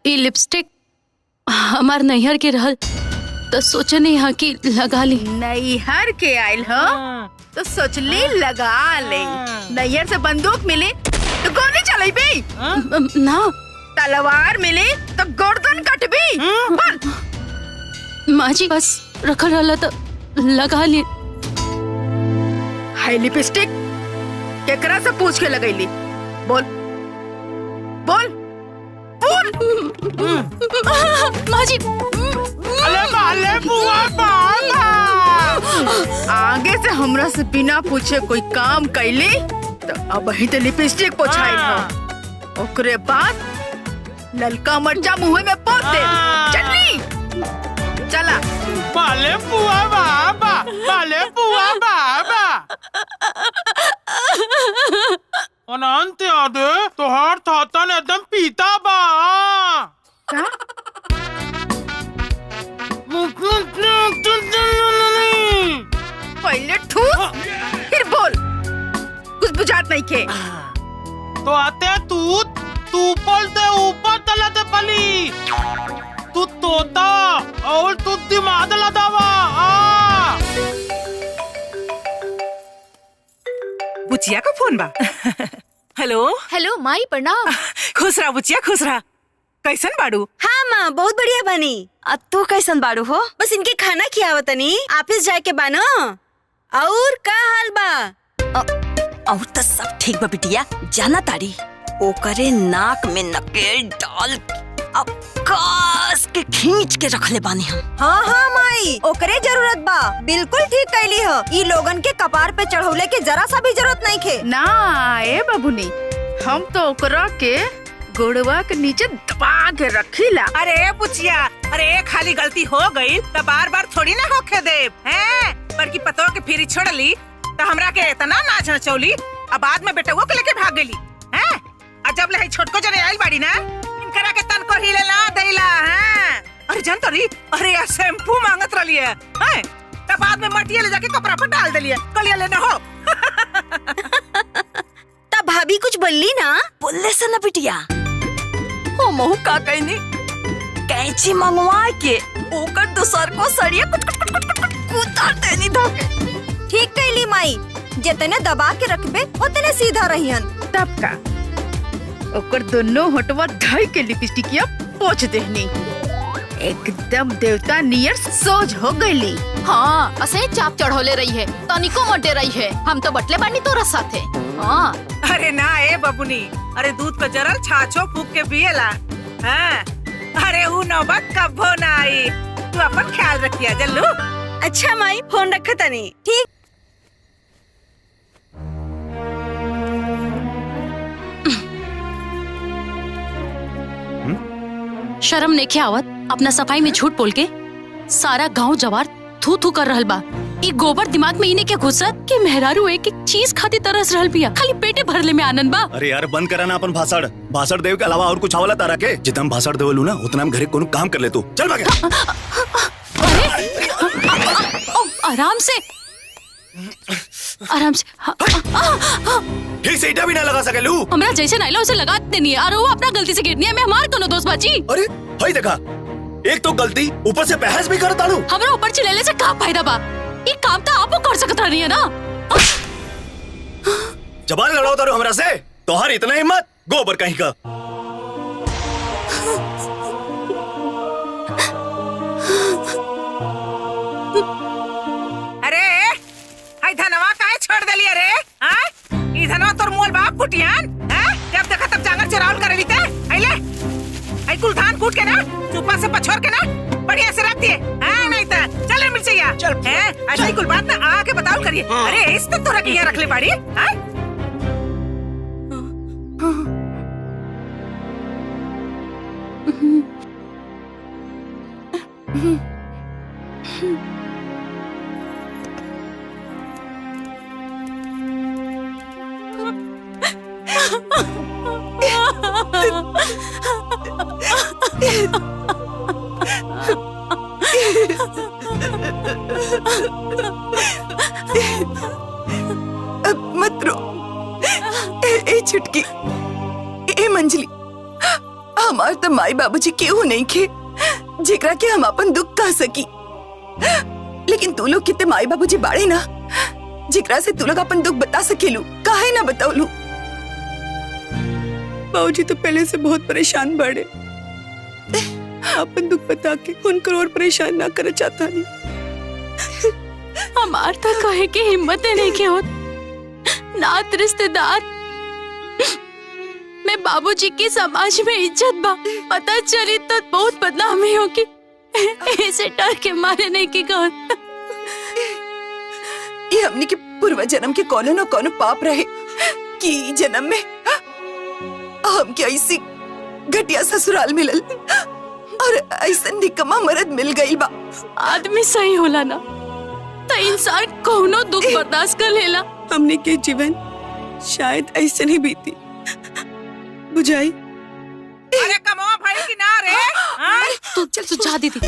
Speaker 13: ये लिपस्टिक हमार नैहर के रहल तो सोचनी यहाँ की लगा ली।
Speaker 8: नैहर के आयल हो तो सोचली लगा ले। नैहर से बंदूक मिले तो गोली चलाई बे?
Speaker 13: ना
Speaker 8: तलवार मिली तो गर्दन कटबी। बोल।
Speaker 13: माँ जी बस रखल रहला तो लगा ली।
Speaker 8: हाई लिपस्टिक केकरा से पूछ के लगैली? बोल बोल बोल।
Speaker 13: माँ जी
Speaker 8: आगे से हमरा से बिना पूछे कोई काम कैली तो अब ही तो लिपस्टिक पोछाई हो। ओकरे बाद ललका मरचा मुंह में पोत दे। चलनी चला।
Speaker 16: बाले बुआ बाबा, बाले बुआ बाबा। अनंत याद तोहार थातन एकदम पीता बा।
Speaker 8: का? पहले ठूस फिर बोल। कुछ बुझात नहीं के।
Speaker 16: तो आते तू बोलते ऊपर तलते पली। तू तोता और तू दिमाग लदावा।
Speaker 1: बुचिया का फोन बा। हेलो
Speaker 4: हेलो माई प्रणाम।
Speaker 1: खुश रहा बुचिया, खुश रहा। कैसन बाड़ू?
Speaker 6: हाँ माँ बहुत बढ़िया बनी। अब तू कैसन बाड़ू हो? बस इनके खाना खियावतनी, ऑफिस जाए के बानो। और का हाल बा? और तो सब ठीक बा बिटिया। जाना तारी ओकरे नाक में नकेल डाल अब कस के खींच के रखले बानी हम। हाँ हाँ माई ओकरे जरूरत बा। बिल्कुल ठीक कैली हो। ई लोगन के कपार पे चढ़ौले के जरा सा भी जरूरत नहीं खे।
Speaker 8: ना ए बाबूनी, हम तो ओकरा के गोड़वा के नीचे दबा के रखीला।
Speaker 1: अरे बुचिया, अरे खाली गलती हो गई तो बार बार थोड़ी ना होके दे हैं। बल्कि पतो के फिर छोड़ ली तो हमरा के इतना नाच नचौली। अब बाद में बेटुआ के लेके भाग गई हैं। और जब ले छोटको जने आइल बाड़ी ना, इनकरा के तन को हिले ना देला हैं। अरे जान तो री, अरे यार शैम्पू मांगत रही है हैं। तब बाद में मटिया ले जाके कपड़ा पर डाल देलिए। कलिया लेना हो।
Speaker 6: तब भाभी कुछ बोली ना? बोलले से ना बिटिया। ओ महू का कहनी कैंची मंगवा के ओकर दूसर को सड़िया कुतर देनी धोके। ठीक कैली माई। जितने दबा के रखबे उतने सीधा रहियन।
Speaker 8: तब का ओकर दोनों होठवा ढाई के लिपस्टिकिया पोंछ देहनी। एकदम देवता नियर सोज हो गईली।
Speaker 4: हाँ असे चाप चढ़ोले रही है, तनिको मटे रही है। हम तो बटले बानी तोरा साथे। हाँ
Speaker 1: अरे ना ए बबुनी, अरे दूध को जरल छाछो फूक के पिएला। हाँ अरे वो नौबत कब्बो ना आई। तू अपन ख्याल रखिया जल्लू।
Speaker 6: अच्छा माई फोन रखा तनी। ठीक।
Speaker 13: शर्म नेखे आवत अपना सफाई में झूठ बोल के सारा गांव जवार थू थू कर रहल बा। ई गोबर दिमाग में इने के घुसत कि मेहरारू एक एक चीज खाती तरस रहल बिया। खाली पेटे भरले में आनंद बा।
Speaker 11: अरे यार बंद करा ना अपन भाषण देव के अलावा और कुछ आवला तारा के। जितना हम भाषण देवलू ना उतना हम घरे कोनो काम कर ले। तू चल भागे।
Speaker 13: आराम से आराम से।
Speaker 11: ठीक से ईटा भी ना लगा सकेलू।
Speaker 13: हमरा जैसे नाइला उसे लगा देनी है और वो अपना गलती से गिरनी है। मैं हमार कोनो दोस्त बाजी।
Speaker 11: अरे हाय देखा, एक तो गलती ऊपर से बहस भी करता हूँ।
Speaker 13: हमरा ऊपर चिल्लाने से का फायदा बा? ये काम तो आपको कर सकता नहीं है ना।
Speaker 11: जबान लड़ाओ तारो हमरा से। तोहर इतना हिम्मत गोबर कहीं का।
Speaker 1: अरे हाय धनवा काहे छोड़ देली? अरे हाँ ई धनवा तोर मोल बाप कुटियान हैं। जब देखा तब जांगर चुरावल करे लीते। आइले आई कुल धान कूट के ना चुपा से पछोर के ना बढ़िया से रख दिए। हाँ नहीं तो चल मिर्चैया चल हैं। ऐसा ही कुल बात ना आके बताओ करिए। अरे इस तक तोरा के यहाँ रख ले बाड़ी। हाँ
Speaker 17: मत रो। ए छुटकी, ए मंजली, हमार तो माई बाबूजी केहू नहीं खे जेकरा के हम अपन दुख कह सकी। लेकिन तू लोग कितने माई बाबूजी बाड़े ना जेकरा से तू लोग अपन दुख बता सकेलू। काहे ना बताओलू?
Speaker 2: बाबूजी तो पहले से बहुत परेशान बड़े। अपन दुख बता के उनको और परेशान ना करना चाहता नहीं।
Speaker 13: हमार तो कहे की हिम्मत नहीं के होत। नात रिश्तेदार मैं बाबूजी की समाज में इज्जत बा, पता चली तो बहुत बदनामी होगी। ऐसे डर के मारे नहीं की कहत।
Speaker 17: ये हमने के पूर्व जन्म के कोनो न कोनो पाप रहे कि जन्म में हम क्या ऐसी घटिया ससुराल मिलल और ऐसा निकम्मा मर्द मिल गई बा।
Speaker 13: आदमी सही होला ना तो इंसान कोनो दुख बर्दाश्त कर लेला।
Speaker 2: हमने के जीवन शायद ऐसे नहीं बीती बुझाई।
Speaker 1: अरे कमो भाई किनारे
Speaker 13: तू चल तू जा दीदी।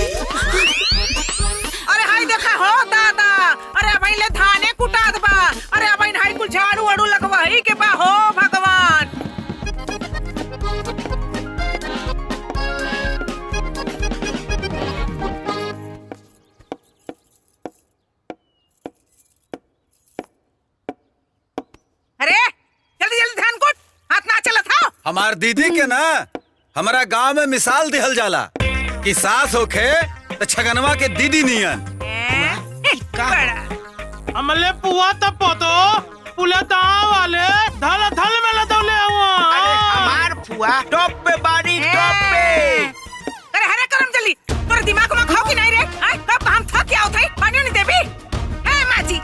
Speaker 1: अरे हाय देखा हो दादा, अरे अब ले धाने कुटात बा। अरे अब हाय कुल झाड़ू वाड़ू लगवाई के बा हो भगवान। अरे जल्दी जल्दी धान कुट, हाथ ना चलत हो।
Speaker 9: हमार दीदी के ना हमारा गांव में मिसाल दिहल जाला कि सास होखे तो छगनवा के दीदी नियन।
Speaker 16: हमले पुआ तब पोतो पुले दाव वाले धल धल में लदौले हुआ।
Speaker 14: अरे हमार फुआ टॉप पे बारी टॉप पे।
Speaker 1: अरे हरे करम जल्दी, तोरे दिमाग में खाओ कि नहीं रे? हां कब हम थक के आवत है, पानी नहीं देबी? हे माजी,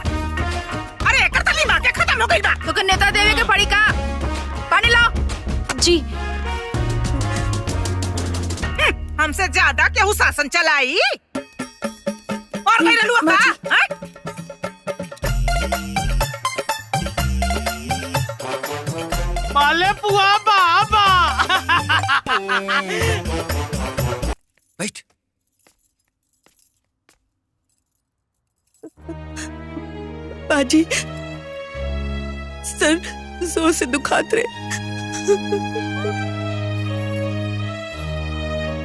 Speaker 1: अरे एकर तली मां के खत्म हो गइल बा।
Speaker 8: तो के नेता देवे के पड़ी का? पानी लाओ।
Speaker 13: जी
Speaker 1: हमसे ज्यादा केहू शासन चलाई और गई ललुआ का?
Speaker 16: बाले पुआ बाबा।
Speaker 9: बैठ।
Speaker 2: बाजी सर जोर से दुखात रहे।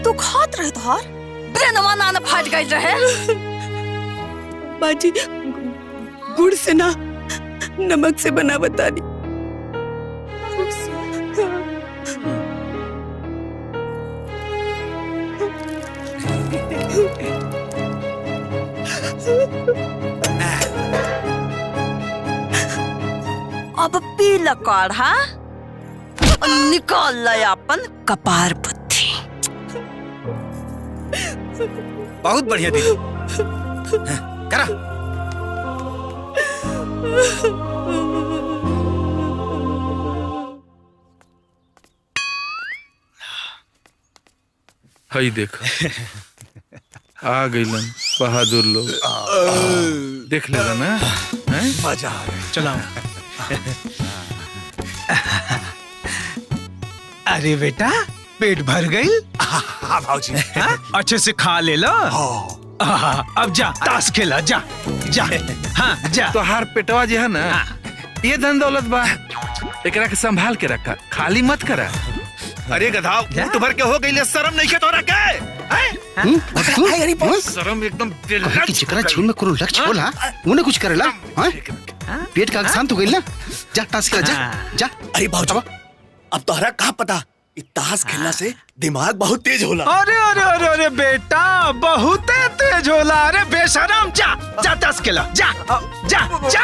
Speaker 6: दुखात रहे तोहर? ब्रेनवा ना फाट गई रहे।
Speaker 2: बाजी गुड़ से ना नमक से बना बता दी।
Speaker 7: अब पी ल काढ़ा और निकाल ल अपन कपार बुद्धि।
Speaker 9: बहुत बढ़िया दीदी। करा।
Speaker 15: हई देखो आ गइलन बहादुर लोग। देख लेला ना
Speaker 10: मजा आ रहा है।
Speaker 14: चलाओ। अरे बेटा पेट भर गई?
Speaker 10: हाँ भाऊजी।
Speaker 14: अच्छे से खा ले लो। अब जा ताश खेला जा जा। हाँ जा।
Speaker 15: तो हर पेटवा जो है ना ये धन दौलत बा, एकरा के संभाल के रखा, खाली मत करा। अरे गधाव ऊँट भर के हो गई, शर्म नहीं के तोरा के? शर्म एकदम
Speaker 18: कि चिकरा छून में कोनो लक्ष्य होला, उन्हें कुछ करेला। पेट का शांत हो गई ना, जा ताश खेला जा जा।
Speaker 11: अरे भाऊजी अब तोहरा कहाँ पता, ताश खेलना से दिमाग बहुत तेज होला।
Speaker 14: अरे अरे अरे अरे बेटा बहुत तेज होला। अरे बेशरम जा जा ताश खेला जा जा जा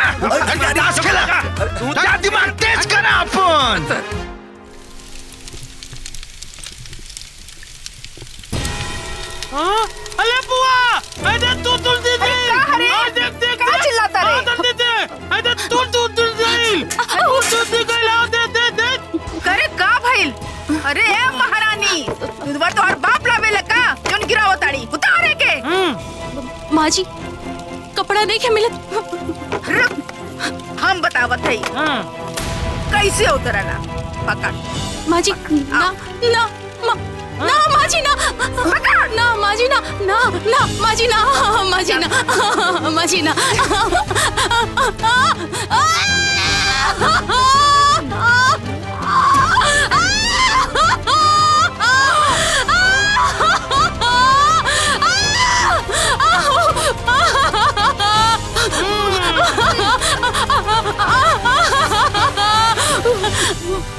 Speaker 14: ताश खेला जा, दिमाग तेज करा अपन।
Speaker 16: अरे बुआ अरे तू दीदी देख देख
Speaker 8: क्या चिल्लाता रे?
Speaker 16: अरे तू
Speaker 8: करे का भइल? अरे ए महारानी दूधवा तो हर बाप लावे लका जोन गिरावो ताड़ी उतारे के।
Speaker 13: माँ जी कपड़ा नहीं के मिलत।
Speaker 8: हम बतावत है कैसे उतरना। पकड़
Speaker 13: माँ जी ना ना ना माँ जी ना ना माँ जी ना ना ना माँ जी ना माँ जी ना माँ जी ना।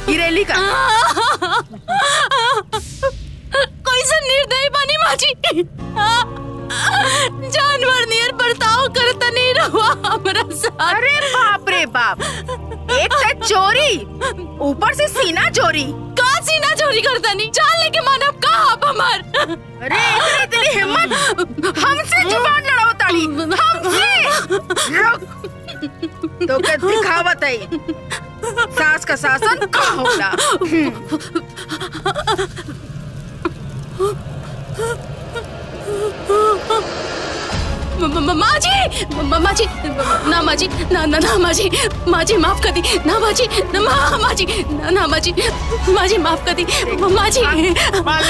Speaker 8: इरेली का
Speaker 13: जानवर नियर बर्ताव करता नहीं रहुआ हमरा साथ।
Speaker 8: अरे बाप रे बाप, एक तो चोरी ऊपर से सीना चोरी।
Speaker 13: का सीना चोरी करता नहीं, जान लेके मानव का आप हमार।
Speaker 8: अरे इतनी हिम्मत, हमसे जुबान लड़ाओ ताड़ी, हमसे। तो क्या दिखावत है, सास का शासन का होला।
Speaker 13: माँ जी, माँ जी, ना माँ जी, ना माँ जी माफ कर दी, ना माँ जी, माँ जी, ना माँ जी माफ कर दी, माँ जी, माँ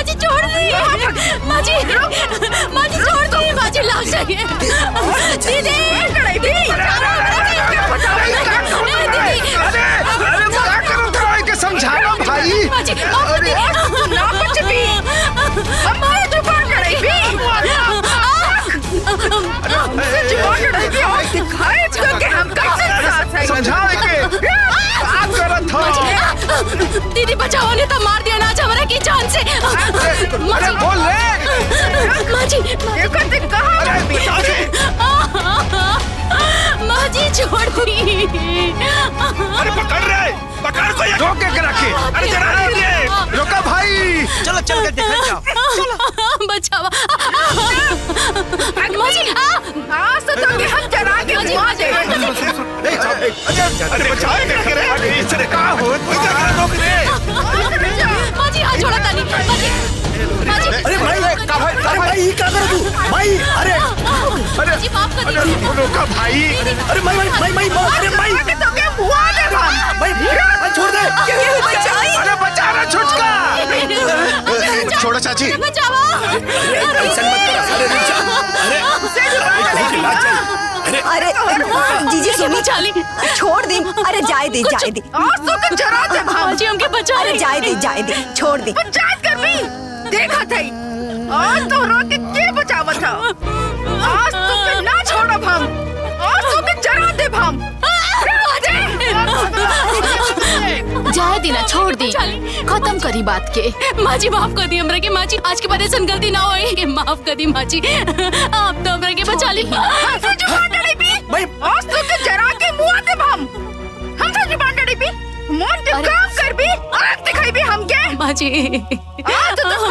Speaker 13: जी छोड़ दी, माँ जी छोड़ दी, माँ जी लाग जाइए दीदी।
Speaker 14: समझाना भाई।
Speaker 8: हमारे दुकान लड़ाई भी
Speaker 13: दीदी बचाओ, ने तो मार दिया ना हमारा की जान से।
Speaker 14: बोल
Speaker 13: माँ जी माँ जी छोड़ दी।
Speaker 15: अरे पकड़ रहे, पकड़ को ये
Speaker 14: रोके के रखे।
Speaker 15: अरे जरा
Speaker 14: रोका भाई, चलो चल के देखा जाओ।
Speaker 13: बचावा माँ जी,
Speaker 8: आज तो हम जरा के बुआ दे।
Speaker 15: अरे बचाओ अरे इससे कहाँ हो, रोक दे।
Speaker 13: माँ जी हाथ छोड़ा तानी, माँ जी।
Speaker 11: अरे भाई भाई क्या कर तू भाई? अरे
Speaker 13: जी माफ कर दीजिए।
Speaker 14: रोका भाई।
Speaker 11: अरे भाई अरे भाई
Speaker 8: तो क्या बुआ दे
Speaker 11: भाई छोड़ दे।
Speaker 14: अरे बचा रहा छुटका।
Speaker 5: छोड़ो चाची।
Speaker 13: बचावा।
Speaker 6: अरे जीजी सुनी,
Speaker 13: चाली
Speaker 6: छोड़ दी। अरे जाए दे।
Speaker 8: जरा दे
Speaker 13: माँ जी हमके बचा।
Speaker 6: अरे जाए दे, छोड़ दे।
Speaker 8: पंचायत कर भी देखा था आज तो रोक के बचावा था। आज तो के ना छोड़ब हम, आज तो के जरा दे हम।
Speaker 13: जाए दी ना, छोड़ दी, खत्म करी बात के। माँ जी माफ कर दी हमरा के। माँ जी आज के बाद ऐसा गलती ना होए के, माफ कर दी माँ जी। आप तो हमरा के बचा ली।
Speaker 8: हमसे जुबान लड़ी भी आज तो के जरा के मुआ दे हम। हमसे जुबान लड़ी भी मोन के काम कर भी और दिखाई भी हम के।
Speaker 13: माँ जी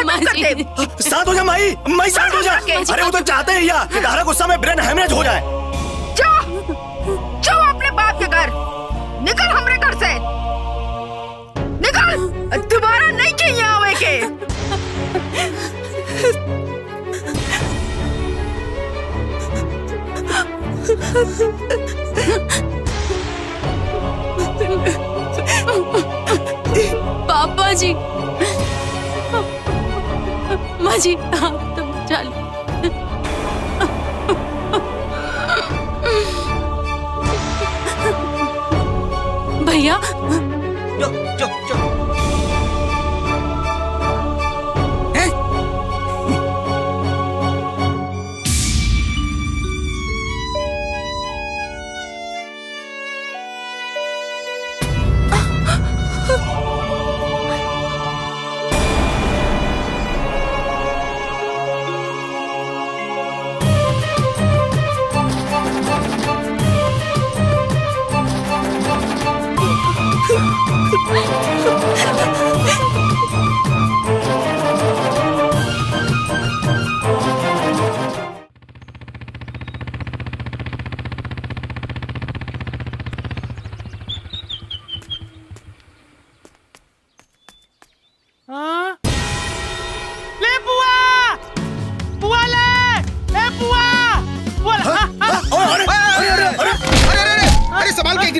Speaker 8: माँ जी
Speaker 11: शांत हो जा माई शांत हो जा। अरे वो तो चाहते हैं या कि तारा गुस्सा में ब्रेन हेमरेज हो जाए।
Speaker 8: जाओ अपने बाप के घर, निकल हमरे घर से, निकल, दोबारा नहीं चाहिए आवे के।
Speaker 13: पापा जी, माँ जी आप तो बचा ली। भैया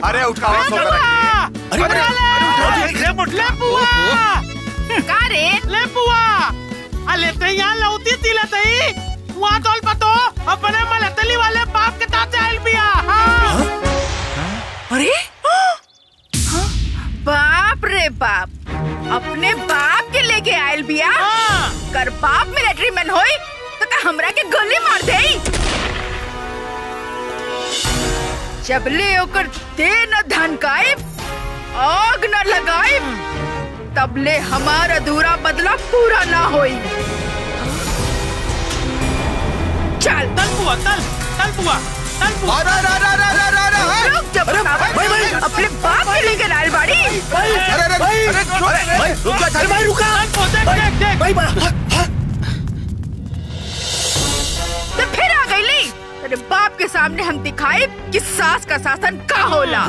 Speaker 10: अरे उठाओ सो
Speaker 16: अपने मलतली वाले बाप के ताते आइल बिया।
Speaker 8: अरे बाप रे बाप, अपने बाप के लेके आयल बिया। कर बाप मिलिट्री मैन होई तो का हमरा के गोली मार दे। जबले ओकर दे न धनकाई, आग न लगाई, तबले हमारा अधूरा बदला पूरा ना होई। चल
Speaker 16: बुआ, चल बुआ।
Speaker 8: रुक जा बतावत। अपने बाप के लेकर आयल बाड़ी। तो फिर आ गई। तेरे बाप के सामने हम दिखाए कि सास का शासन का होला।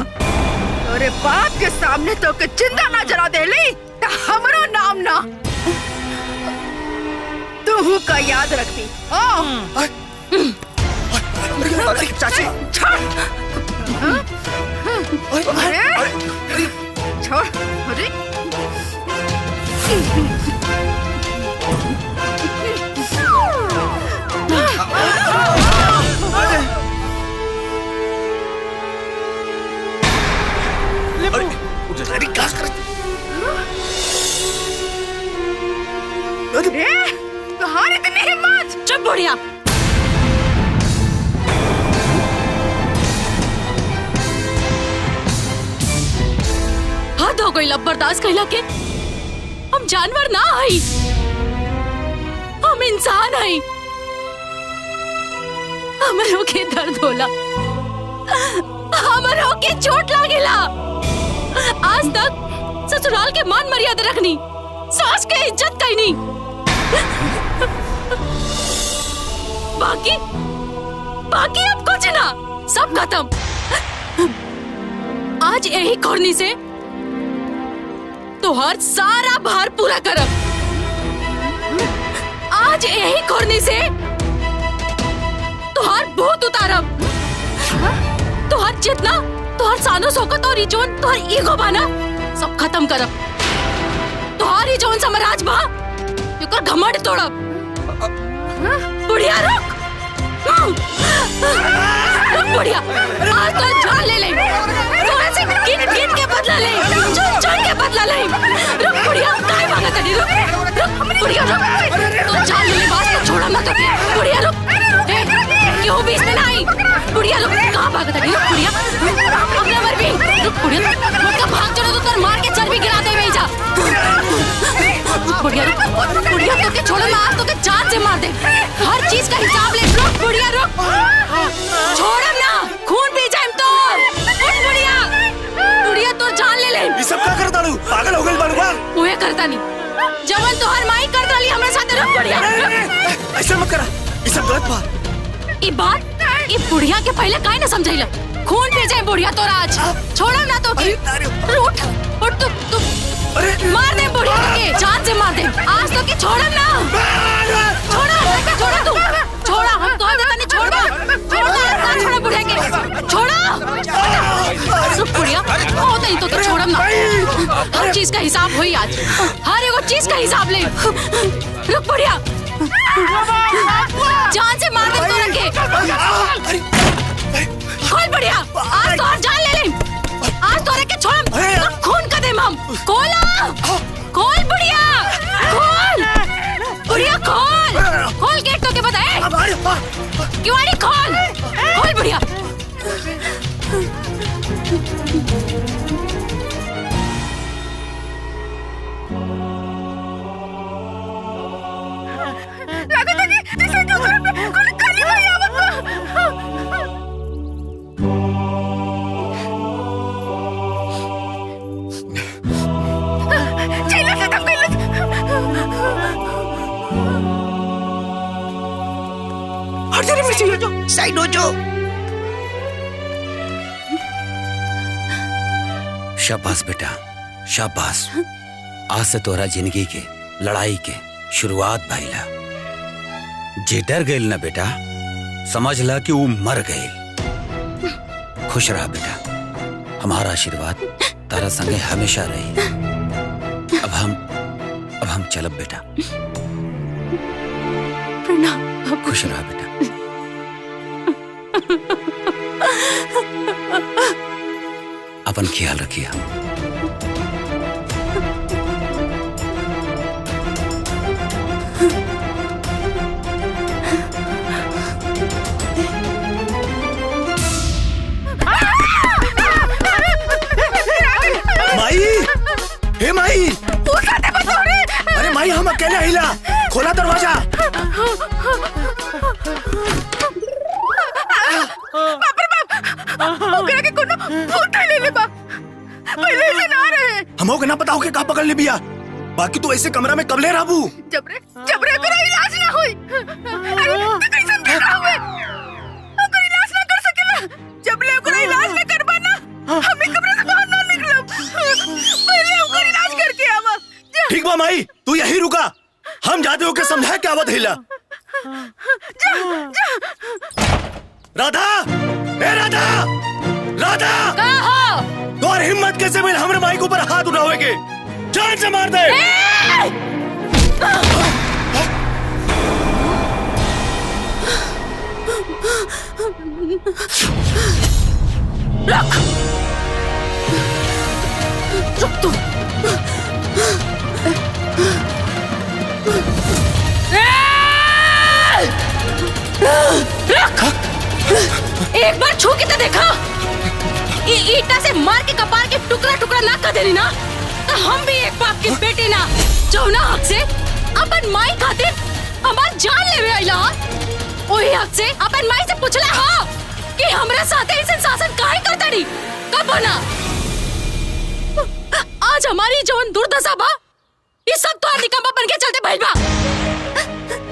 Speaker 8: तेरे बाप के सामने तो के जिंदा ना जला दे ली तो हमरो नाम ना तू का याद रखती।
Speaker 18: चाची
Speaker 8: छोड़। अरे तुम्हारी इतनी हिम्मत।
Speaker 13: चुप बुढ़िया। हद हो गई। लब बर्दाश्त कैला के। हम जानवर ना हई, हम इंसान हई। हमरो के दर्द होला, हमरो के चोट लागेला। आज तक ससुराल के मान मर्यादा रखनी, सास के इज्जत करनी, बाकी अब कुछ ना, सब खत्म। आज यही खोरनी से तोहर सारा भार पूरा करब। आज यही खोरनी से तोहर भूत उतारब। तोहर जितना तोहर सानो शौकत और इजोन तोहर ईगो बाना सब खत्म करब। तोहर इजोन समराज बा एकर घमंड तोड़ब। बुढ़िया रुक। रुक बुढ़िया, आज तो जान ले ले। तोरा से गिन के बदला ले, चुन के बदला ले। रुक बुढ़िया, काहे भागत है? रुक बुढ़िया रुक। तो जान ले ले, बात को छोड़ा मत। बुढ़िया रुक। क्यों बीच में ना आई? बुढ़िया रुक, कहाँ भागत है? रुक बुढ़िया, अपने मर भी। रुक बुढ़िया, मुझका भाग चलो तो तुम मार के चर्बी गिरा दे वही जा। बुढ़िया रुक, बुढ़िया तो के छोड़ो ना, आज तो के जान से मार दे। हर चीज का हिसाब ले। रुक बुढ़िया रुक, छोड़ो ना, खून पी जाए तो। उठ बुढ़िया, बुढ़िया तो जान ले ले।
Speaker 11: ये सब क्या करता लू? पागल हो गई बालू बा?
Speaker 13: वो करता नहीं, जवन तो हर माई कर डाली हमारे साथ। रुक बुढ़िया,
Speaker 11: ऐसा मत करा, ये सब गलत बा।
Speaker 13: ये बात ये बुढ़िया के पहले काहे ना समझाइला। खून पी जाए बुढ़िया तो राज, छोड़ो ना तो के। उठ उठ, तू मार दे बुढ़िया के, जान से मार दे। आज तो के छोड़ो ना, छोड़ा तू, छोड़ा। हम तो देता नहीं, छोड़ा बुढ़िया के, छोड़ा। रुक बुढ़िया, हो नहीं तो छोड़ो ना। हर चीज का हिसाब हुई आज, हर एक चीज का हिसाब ले। रुक बुढ़िया, जान से मार दे तो रखे। खोल बुढ़िया, आज तो और जान ले ले। आज तो रखे छोड़, खून का दे हम। खोल बुढ़िया, खोल बुढ़िया, खोल गेट तो के बताए। किवाड़ी खोल बुढ़िया।
Speaker 14: साइड हो जो।
Speaker 19: शाबाश बेटा, शाबाश। आज से तोरा जिंदगी के लड़ाई के शुरुआत भइला। जे डर गइल ना बेटा, समझ ला कि वो मर गइल। खुश रहा बेटा, हमारा आशीर्वाद तारा संगे हमेशा रही। अब हम चलब बेटा।
Speaker 13: प्रणाम।
Speaker 19: खुश रहा बेटा। अपन ख्याल रखिए।
Speaker 11: माई, हे माई, महिला खोला दरवाजा।
Speaker 8: बाप रे बाप, ओकरा के कोनो भूत ले ले बा, पहले से ना रहे।
Speaker 11: हमो के ना पता हो के का पकड़ ले बिया। बाकी तू ऐसे कमरा में कबले रहबू?
Speaker 8: जबरे कोई इलाज ना होई। अरे तू कैसे कर रहा है? ओकर इलाज ना कर सकेला। जबले ओकर इलाज ना करबा ना, हमें कमरे से बाहर ना निकलब। पहले ओकर इलाज करके आवा।
Speaker 11: ठीक बा माई, तू यही रुका, हम जाते हो के समझा के आवत हिला। राधा, ए राधा, राधा
Speaker 4: का हो?
Speaker 11: तोर हिम्मत कैसे मिल हमरे माई के ऊपर हाथ उठावे के? जान से मार दे।
Speaker 13: रुक तू। एक बार छू के तो देखा। ईटा से मार के कपार के टुकड़ा टुकड़ा ना कर देनी ना, तो हम भी एक बाप की बेटी ना जो ना हक से अपन माई खातिर हमार जान लेवे आइला। ओही हक से अपन माई से पूछला हो कि हमरा साथे ऐसे शासन काहे करता नी? कब बना? आज हमारी जवन दुर्दशा बा, ये सब तो निकम्मा बन के चलते भइल बा।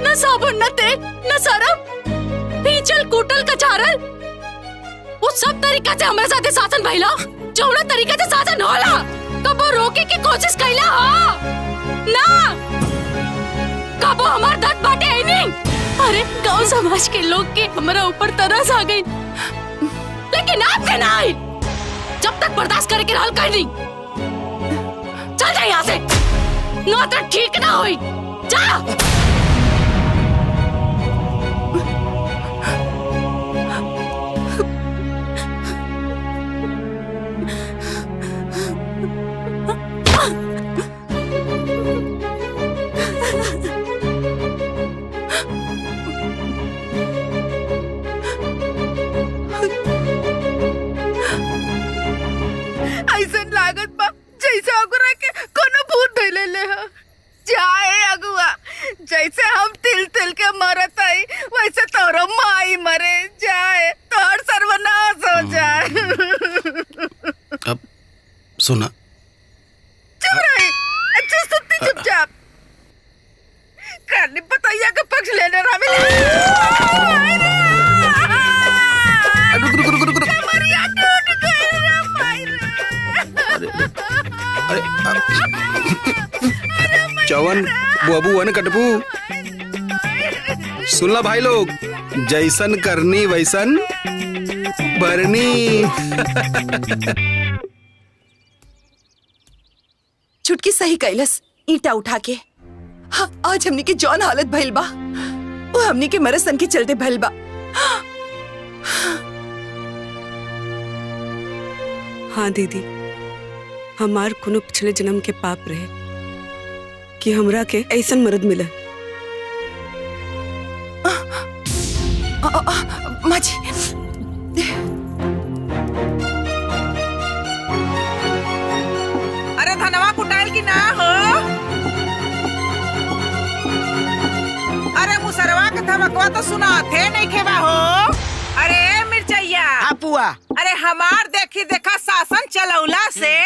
Speaker 13: न साबुन, न तेल, न सरफ, पीचल कूटल कचारल, वो सब तरीका से हमारे साथे शासन भइला। जौना तरीका से शासन होला, कबो रोके की कोशिश कैला हो ना? कबो हमार दर्द बाटे है नहीं? अरे गांव समाज के लोग के हमारा ऊपर तरस आ गई, लेकिन आपके ना आई। जब तक बर्दाश्त करके रहल कर नहीं, चल जा यहाँ से, ना तो ठीक ना होई। जा।
Speaker 8: ऐसा लागत बा जैसे अगुआ के कोनो भूत धइले ले ह। जाए अगुआ, जैसे हम तिल तिल के मरत आई, वैसे तोरो माई मरे। जाए, तोर सर्वनाश हो जाए।
Speaker 18: अब सुना,
Speaker 8: चुप रही, अच्छा सुनती चुपचाप। करनी पतैया का पक्ष लेने रहा मिले।
Speaker 18: चवन बुआबू वन कटपू, सुनला भाई लोग, जैसन करनी वैसन बरनी।
Speaker 17: छुटकी सही कैलस, ईटा उठा के। हाँ, आज हमनी के जौन हालत भइल बा, वो हमनी के मरसन के चलते भइल बा।
Speaker 2: हाँ दीदी, हमार कोनो पिछले जन्म के पाप रहे कि हमरा के ऐसन मर्द मिला।
Speaker 17: माँ जी,
Speaker 1: अरे धनवा कुटाइल की ना हो? अरे मुसरवा के धमकवा तो सुना थे नहीं खेवा हो। अरे मिर्चैया,
Speaker 14: पुआ,
Speaker 1: अरे हमार देखी देखा शासन चलौला से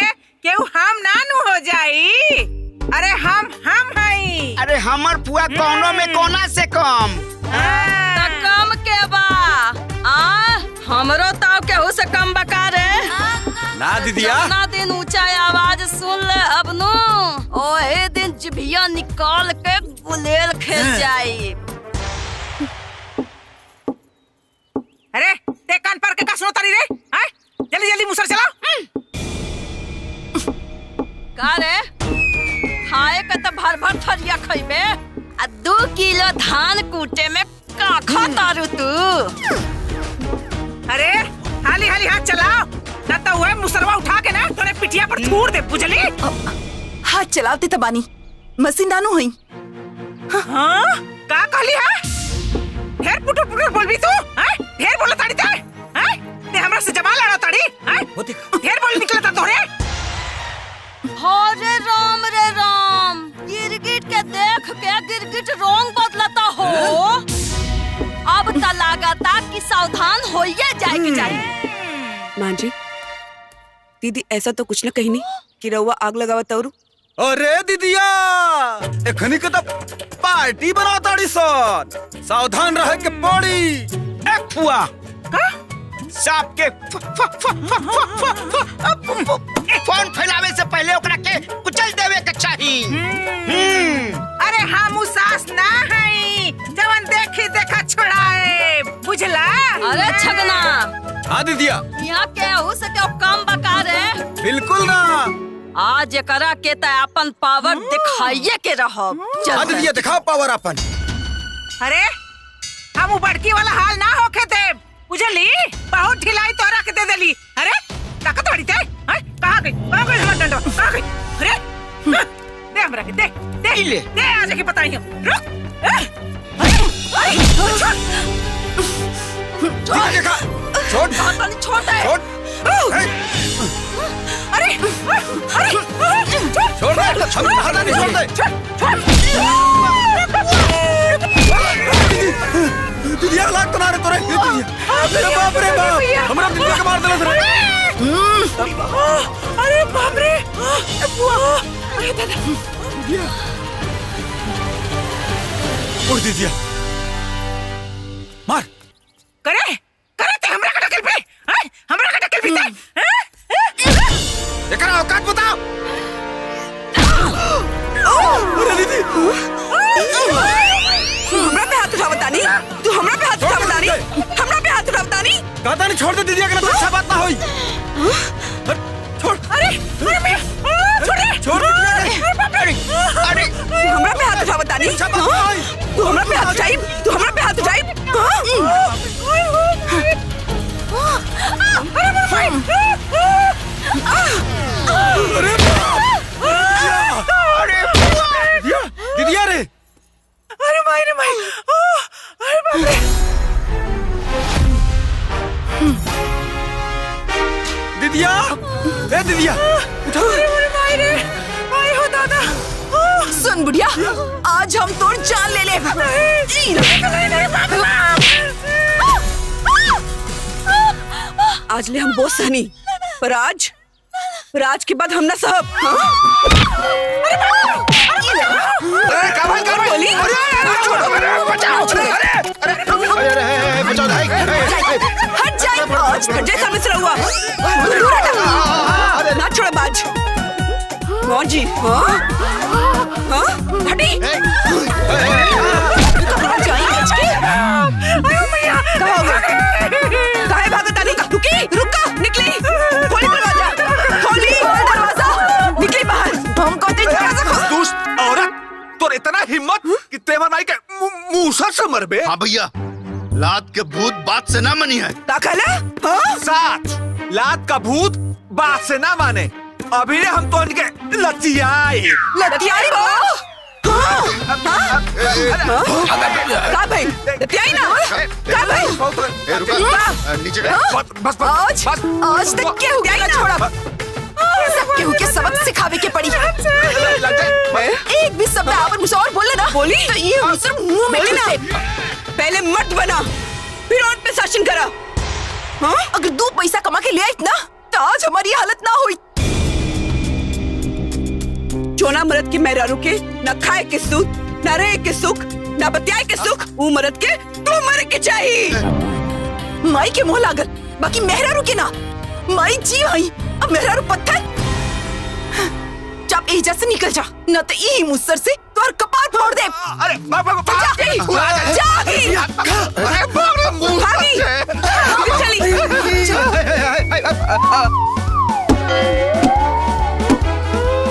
Speaker 1: केहू हम नानू हो जाई। अरे हम हई।
Speaker 14: अरे हमर पुआ कौनो में कोना से कम।
Speaker 7: कम के बा? हमरो ताव केहू से कम बका रे।
Speaker 9: ना दीदिया,
Speaker 7: ना दिन ऊंचा आवाज सुन ले अब नु, ओहे दिन जिभिया निकाल के गुलेल खेल जाई।
Speaker 1: अरे ते कान पर के का सुनो तारी रे? हैं? जल्दी जल्दी मुसर चलाओ।
Speaker 7: का रे? खाए के तो भर भर थरिया खइबे, आ 2 किलो धान कूटे में का खातारू तू?
Speaker 1: अरे हाली हाली हाथ चलाओ, ना तो वह मुसरवा उठा के ना तोरे पिटिया पर थूर दे, बुझली?
Speaker 17: हाथ चलाते तबानी, मशीन दानू हुई।
Speaker 1: हाँ? का कहली है? ढेर पुटर पुटर बोलबी तू? हैं? ढेर बोला ताड़ी ते? हैं? ते हमरा से जमा लड़ा ताड़ी? हैं? ढेर बोल निकलता तोरे?
Speaker 7: रे राम, गिरगिट के देख के होइए जाए के चाहिए।
Speaker 2: माँ जी, दीदी ऐसा तो कुछ न कही नहीं कि रउआ आग लगावत और
Speaker 9: अरे दीदिया एखनी के तो पार्टी बना ताड़ी सन, सावधान रहे के पड़ी।
Speaker 14: एक फुआ सांप के फोन फैलावे से पहले ओकरा के कुचल देवे के चाहिए।
Speaker 1: अरे हम सास ना हई जवन देखी देखा छोड़ाए, बुझला?
Speaker 7: अरे छगना।
Speaker 9: हाँ दीदिया।
Speaker 7: यहाँ केहू से केहू कम बका रे?
Speaker 9: बिल्कुल ना।
Speaker 7: आज एकरा के त अपन पावर दिखाइए के रहब।
Speaker 9: हाँ दीदिया दिखाओ पावर अपन।
Speaker 1: अरे हम बड़की वाला हाल ना होके दे, बुझली? बहुत ढिलाई तो रख दे देली। अरे ताकत बड़ी ते, कहाँ गई हमर डंडा, कहाँ गई? अरे दे हमरा के, दे आज की बताई हम। रुक
Speaker 7: छोड़ छोड़ दे।
Speaker 1: अरे
Speaker 9: छोड़ दे, छोड़ दे। दीदिया लाग तो ना रे तोरे। अरे बाप रे बाप, हमरा दीदिया के मार देला रे।
Speaker 1: अरे बाप रे, अरे दादा।
Speaker 9: उड़ दीदिया मार।
Speaker 1: करे ते हमरा का टक्कर पे, हमरा का टक्कर पीता है।
Speaker 9: एकरा औकात बताओ। अरे दीदी
Speaker 2: हमरा पे हाथ उठा बतानी, तू हमरा पे हाथ उठा बतानी, हमरा पे हाथ उठा बतानी।
Speaker 9: कहता नहीं छोड़ दे दीदी, अगर तो अच्छा बात ना होई। छोड़।
Speaker 1: अरे छोड़ दे।
Speaker 2: अरे तू हमरा पे हाथ उठा बतानी, तू हमरा पे हाथ उठाई, तू हमरा पे हाथ उठाई।
Speaker 9: दीदिया रे।
Speaker 1: अरे माई रे माई, अरे बाप रे।
Speaker 9: दीदिया, ए दीदिया, उठा।
Speaker 1: अरे माई रे, माई हो दादा।
Speaker 17: सुन बुढ़िया, आज हम तोड़ जान ले ले।
Speaker 2: आज ले हम बहुत सहनी, पर आज के बाद हम ना सहब। हट जाए, सामने से रहुआ ना छोड़ा बाज। कौन जी? हटी। काहे भागता नहीं? रुका, निकली। खोली दरवाजा, निकली बाहर। हमको
Speaker 10: दुष्ट औरत, तोर इतना हिम्मत कि तेवर माई के मूसा से मरबे?
Speaker 5: हाँ भैया, लात के भूत बात से ना मनी है।
Speaker 10: साथ लात का भूत बात से ना माने। अभी हम तो इनके लतियाई
Speaker 2: का भाई लतियाई ना का भाई
Speaker 5: नीचे
Speaker 17: आज तक क्या हो गया? छोड़ा सब केहू के सबक सिखावे के पड़ी। एक भी शब्द आपन मुझसे और बोले ना बोली तो ये मुझसे मुंह में ना।
Speaker 2: पहले मर्द बना, फिर औरत पे शासन करा।
Speaker 17: अगर 2 पैसा कमा के ले आई ना तो आज हमारी हालत ना हुई।
Speaker 2: जोना मर्द के मेहरारू के न खाए के सुख, न रहे के सुख, न बतियाए के सुख, वो मर्द के तू मर के चाहिए।
Speaker 17: माई के मोह लागल, बाकी मेहरारू के ना। माई जी आई, अब मेहरारू पत्थर। जब एजा से निकल जा, न तो यही मुसर से तोर कपार फोड़ दे।
Speaker 10: अरे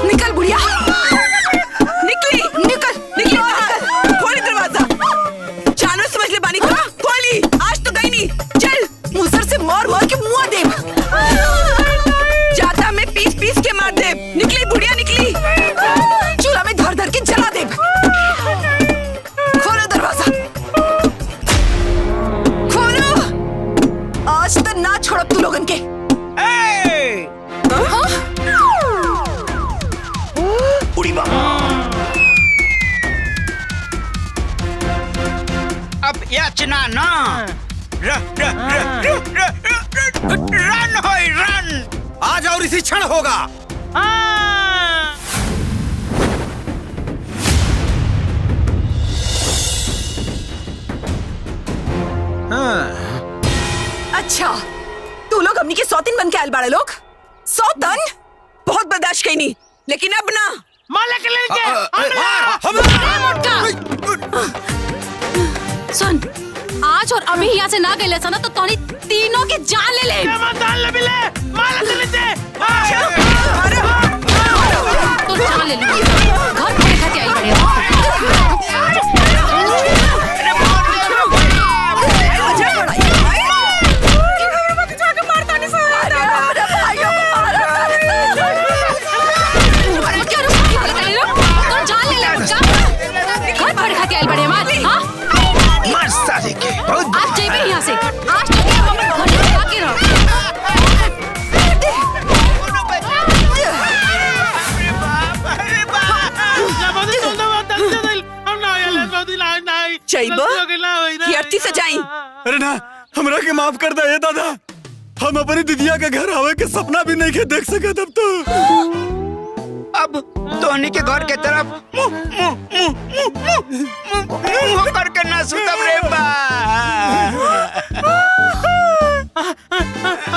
Speaker 17: निकल बुढ़िया, निकली, निकल बाहर।
Speaker 2: खोली दरवाजा, जानवर समझ ले बानी को। खोली, आज तो गई नहीं। चल,
Speaker 17: मुसर से मार मार के मुआ दे।
Speaker 2: जाता मैं पीस पीस के मार दे। निकली बुढ़िया, निकली।
Speaker 17: चूल्हा में धर धर के जला दे। खोलो दरवाजा, खोलो। आज तो ना छोड़ तू लोगन के।
Speaker 14: अब याचना ना, रन होई रन।
Speaker 9: आज और इसी क्षण होगा।
Speaker 3: अच्छा, तू लोग हमनी के सौतीन बन के आयल बाड़े लोग। सौतन बहुत बर्दाश्त कई नहीं, लेकिन अब ना
Speaker 16: माला के लेके
Speaker 13: सुन, आज और अभी यहाँ से ना गए ना तो तोनी तीनों की जान ले ले।
Speaker 16: जान ले बिले, माला के लेते।
Speaker 13: तो जान ले ले। घर पे खाती आई बड़े। आज जाइए यहाँ से। आज तो क्या हम घर में जाके रहो।
Speaker 3: कीर्ति से जाई।
Speaker 9: अरे ना, हमरा के माफ कर दे दादा। हम अपनी दिदिया के घर आवे के सपना भी नहीं के देख सके तब तो।
Speaker 14: अब तोहनी के घर के तरफ मुंह करके ना सुतब रे बा।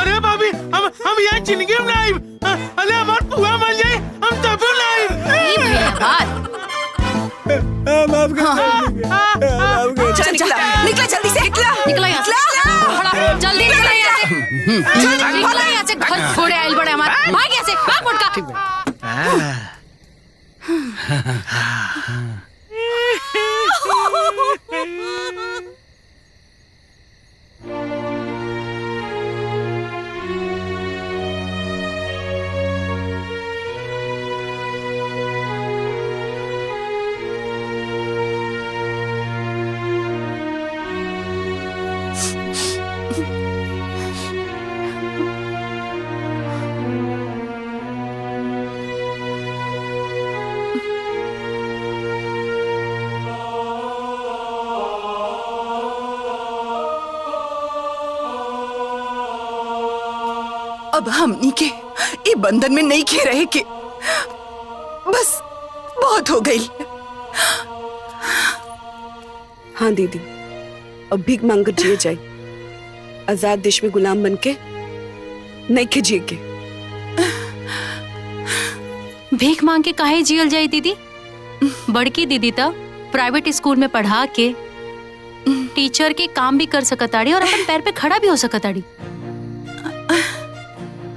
Speaker 16: अरे भाभी, हम यहाँ जिंदगी में नहीं। अरे हमार पुआ मर जाए, हम तब नहीं।
Speaker 9: माफ
Speaker 3: चल निकला जल्दी से।
Speaker 13: निकला यहाँ से। जल्दी निकला यहाँ से। निकला यहाँ से। घर छोड़े आयल बड़े हमारे। भाग यहाँ से। भाग मुटका।
Speaker 17: अब हमनी के ये बंधन में नहीं खे रहे के बस बहुत हो गई।
Speaker 2: हाँ दीदी, अब भीख मांगकर जिए जाए। आजाद देश में गुलाम बन के नहीं के जिए के।
Speaker 13: भीख मांग के काहे जियल जाए दीदी? बड़की दीदी तो प्राइवेट स्कूल में पढ़ा के टीचर के काम भी कर सकताड़ी और अपन पैर पे खड़ा भी हो सकताड़ी।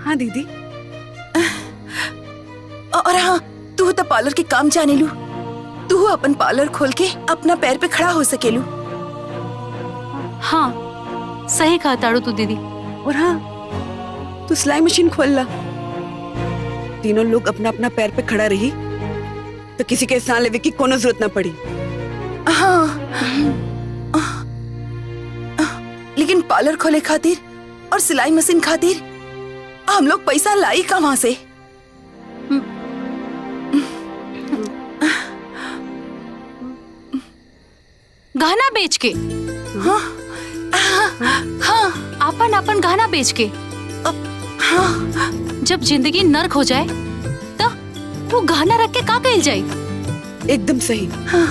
Speaker 2: हाँ दीदी।
Speaker 17: और हाँ, तू तो पार्लर के काम जाने लू। तू अपन पार्लर खोल के अपना पैर पे खड़ा हो सकेलू।
Speaker 13: हाँ सही कहा ताड़ू तू दीदी।
Speaker 2: और हाँ, तू सिलाई मशीन खोल ला। तीनों लोग अपना अपना पैर पे खड़ा रही तो किसी के एहसान लेवे की कोनो जरूरत ना पड़ी।
Speaker 17: हाँ, लेकिन पार्लर खोले खातिर और सिलाई मशीन खातिर हम लोग पैसा लाई कहाँ से?
Speaker 13: गहना बेच के।
Speaker 17: हाँ, हाँ,
Speaker 13: अपन अपन गहना बेच के।
Speaker 17: हाँ,
Speaker 13: जब जिंदगी नर्क हो जाए तो वो गहना रख के का कहल जाए?
Speaker 2: एकदम सही।
Speaker 17: हाँ,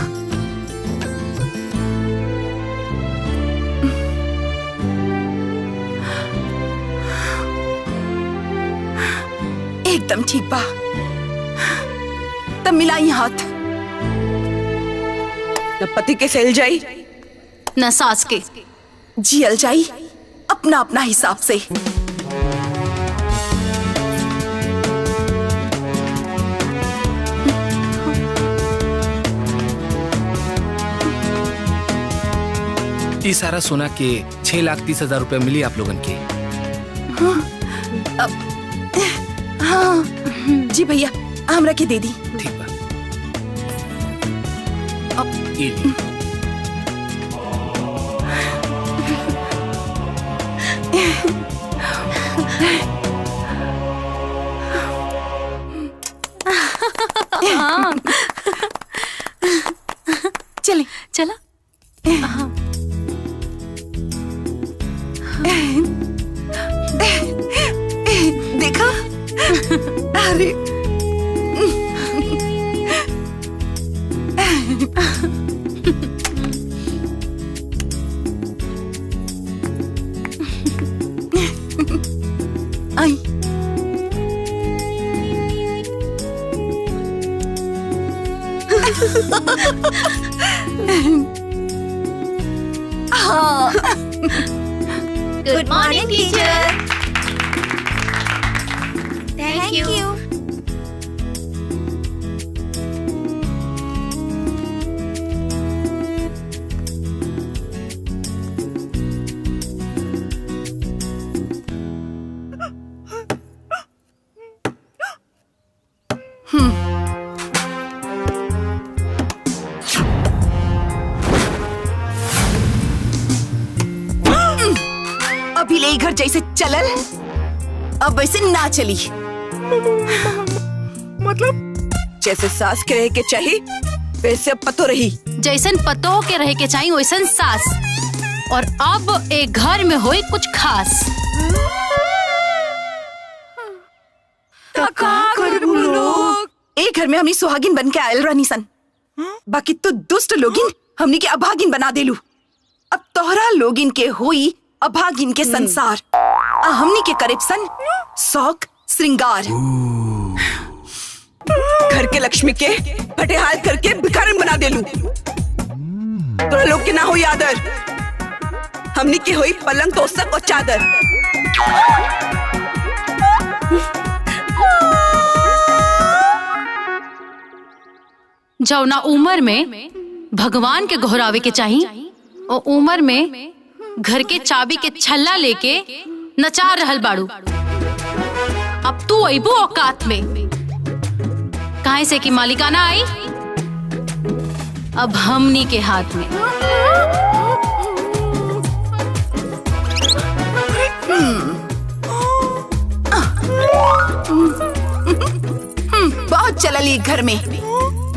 Speaker 17: एकदम ठीक बा। तब मिलाई हाथ।
Speaker 2: न पति के सेल जाई
Speaker 13: न सास के।
Speaker 17: जियल जाई अपना अपना हिसाब से।
Speaker 12: ये सारा सोना के 6,30,000 रुपए मिली आप लोगन के।
Speaker 17: हाँ, हाँ, जी भैया हमरा के दे दी।
Speaker 12: ठीक बा।
Speaker 17: चले
Speaker 13: चला।
Speaker 17: अरे आई हाँ
Speaker 20: good morning teacher. Thank you.
Speaker 17: अभी ले घर जैसे चलल अब वैसे ना चली।
Speaker 2: मतलब जैसे सास के रहे के चाहिए वैसे अब पतो रही।
Speaker 13: जैसन पतो के रहे के चाहिए वैसन सास। और अब एक घर में होई कुछ खास।
Speaker 17: एक घर में हमनी सुहागिन बन के आयल रहनी सन, बाकी तो दुष्ट लोगिन हमनी के अभागिन बना देलू। अब तोहरा लोगिन के होई अभागिन के संसार, हमनी के करीब सन शौक श्रृंगार।
Speaker 2: घर के लक्ष्मी के फटेहाल करके भिखारन बना देलू। तोरा लोग के ना होई आदर, हमनी के होई पलंग तोसक और चादर।
Speaker 13: जौना उम्र में भगवान के घोरावे के चाहिए और उम्र में घर के चाबी के छल्ला लेके नचा रहल बाड़ू। अब तू अइबो औकात में, काहे से कि मालिकाना आई अब हमनी के हाथ में।
Speaker 17: बहुत चलली घर में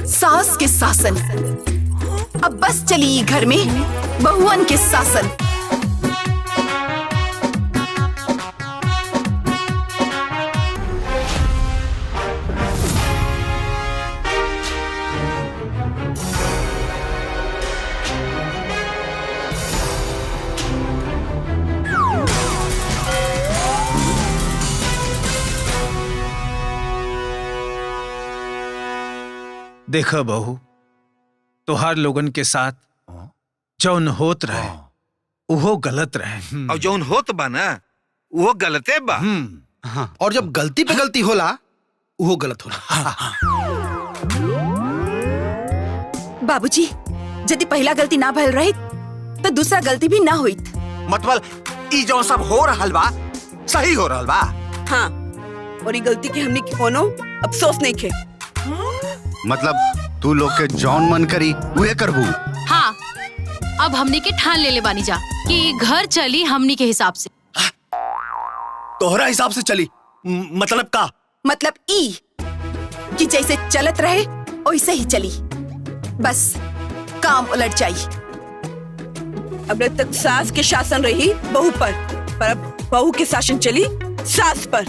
Speaker 17: सास के शासन, अब बस चली घर में बहुअन के शासन।
Speaker 14: देखो बहू, तोहार लोगन के साथ जौन होत रहे वो गलत रहे
Speaker 15: और जौन होत बा ना वो गलते बा।
Speaker 18: और जब गलती पे गलती होला वो गलत होला।
Speaker 17: बाबूजी, यदि पहला गलती ना भइल रही तो दूसरा गलती भी ना होइत।
Speaker 10: मतलब ई जो सब हो रहल बा सही हो रहल बा।
Speaker 2: हाँ, और ये गलती की हमने कोनो अफसोस नहीं खे।
Speaker 5: मतलब तू लोग के जौन मन करी उहे करबू।
Speaker 13: हाँ, अब हमनी के ठान ले बानी जा कि घर चली हमनी के हिसाब से।
Speaker 11: तोहरा हिसाब से चली मतलब का?
Speaker 17: मतलब ई कि जैसे चलत रहे वैसे ही चली, बस काम उलट जाई।
Speaker 2: अब तक सास के शासन रही बहू पर अब बहू के शासन चली सास पर।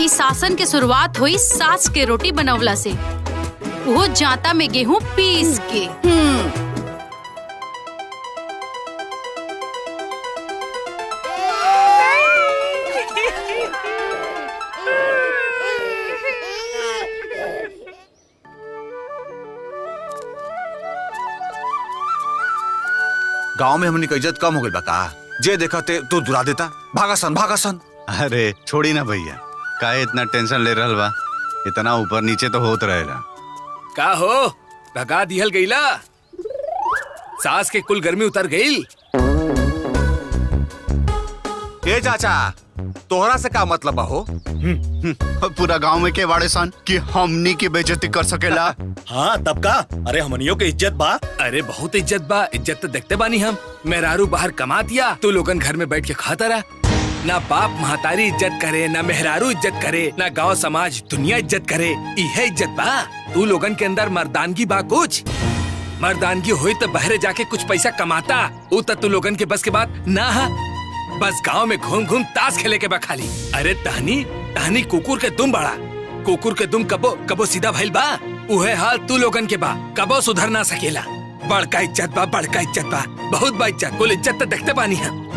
Speaker 13: इस शासन के शुरुआत हुई सास के रोटी बनवला से, वो जाता में गेहूं पीस के।
Speaker 10: गांव में हमनी का इज्जत कम हो गई बा का? जे देखते तू दुरा देता भागासन भागासन।
Speaker 5: अरे छोड़ी ना भैया, काहे इतना टेंशन ले रहल बा? इतना ऊपर नीचे तो होत रहेला।
Speaker 12: का हो भगा दिहल गईला? सास के कुल गर्मी उतर गई।
Speaker 10: ए चाचा, तोहरा से का मतलब हो?
Speaker 5: पूरा गांव में के वाड़े सन कि हमनी की बेइज्जती कर सकेला।
Speaker 11: हाँ तब का? अरे हमनियों के इज्जत बा।
Speaker 12: अरे बहुत इज्जत बा, इज्जत तो देखते बानी हम। मेहरारू बाहर कमा दिया, तू लोगन घर में बैठ के खाता रहा। ना बाप महतारी इज्जत करे, ना मेहरारू इज्जत करे, ना गांव समाज दुनिया इज्जत करे। इहे इज्जत बा? तू लोगन के अंदर मर्दानगी बा कुछ? मर्दानगी हुई तो बहरे जाके कुछ पैसा कमाता, वो तू लोगन के बस के बात ना। बस गांव में घूम घूम ताश खेले के बा खाली। अरे टहनी टहनी कुकुर के दुम बड़ा, कुकुर के दुम कबो कबो सीधा भइल बा। उहे हाल तू लोगन के बा, कबो सुधर ना सकेला। बड़का इज्जत बा, बड़का इज्जत बा, बहुत बा इज्जत। कुल इज्जत तो देखते बानी हम।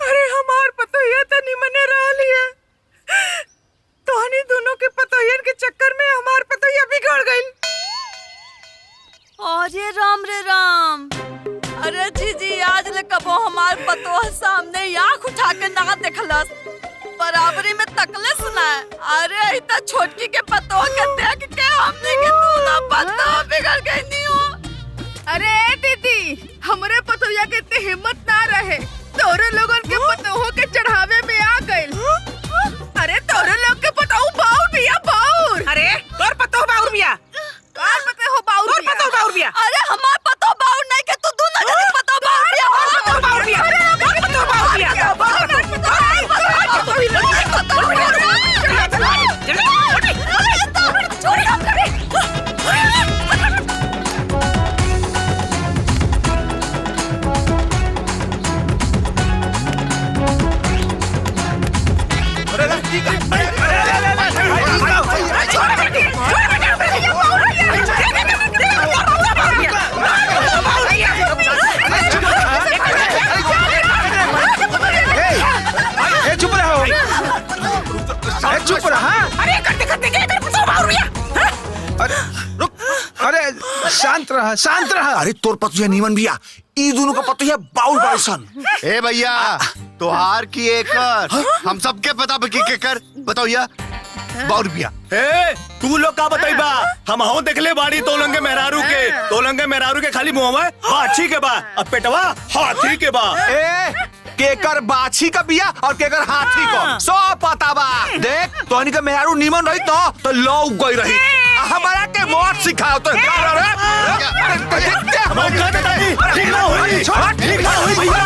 Speaker 1: अरे हमार पतोहिया तो निमने रह लिया। तोहनी दोनों के पतोहियन के चक्कर में हमार पतोहिया बिगड़ गई।
Speaker 7: अरे राम रे राम। अरे जीजी आज ले कबो हमार पतोह सामने आँख उठा के ना देखलस, बराबरी में तकलेस ना। अरे इतना छोटकी के पतोह के देख के हमने के दूना पतोह बिगड़ गई नहीं हो।
Speaker 8: अरे दीदी, हमरे पतोहिया के इतने हिम्मत ना रहे, तोरे लोगन के पतोह के चढ़ावे में आ गइल। अरे तोरे लोग के पतोह बाउर बिया, बाउर।
Speaker 1: अरे तोर पतोह बाउर बिया,
Speaker 8: तोर पतोह बाउर बिया,
Speaker 1: तोर पतोह बाउर बिया।
Speaker 7: अरे हमार पतोह बाउर नहीं के तू दोनों जने पतोह बाउर बिया,
Speaker 1: पतोह बाउर बिया, पतोह बाउर बिया।
Speaker 14: चुप रहा।
Speaker 1: अरे करते करते क्या कर पतोह बाउर बिया।
Speaker 14: अरे रुक, अरे शांत रहा, शांत रहा।
Speaker 10: अरे तोर पतोहिया नीमन बिया, ई दोनों का पतोहिया बाउल बाइसन।
Speaker 5: ए भैया तोहार की एकर हम सबके पता बकी के कर पतोहिया बाउल बिया।
Speaker 11: ए तू लोग का बताइबा, हम हो देखले बाड़ी तोलंगे मेहरारू के, तोलंगे मेहरारू के खाली मुंह में बाछी के बा, अब पेटवा हाथी के बा।
Speaker 10: ए केकर बाछी का बिया और केकर हाथी को सब पता बा। देख तोहनी के मेहरारू नीमन रही तो लौ गई रही। हमारा के मौत सिखाओ तो
Speaker 11: ठीक ना हुई, ठीक ना हुई भैया।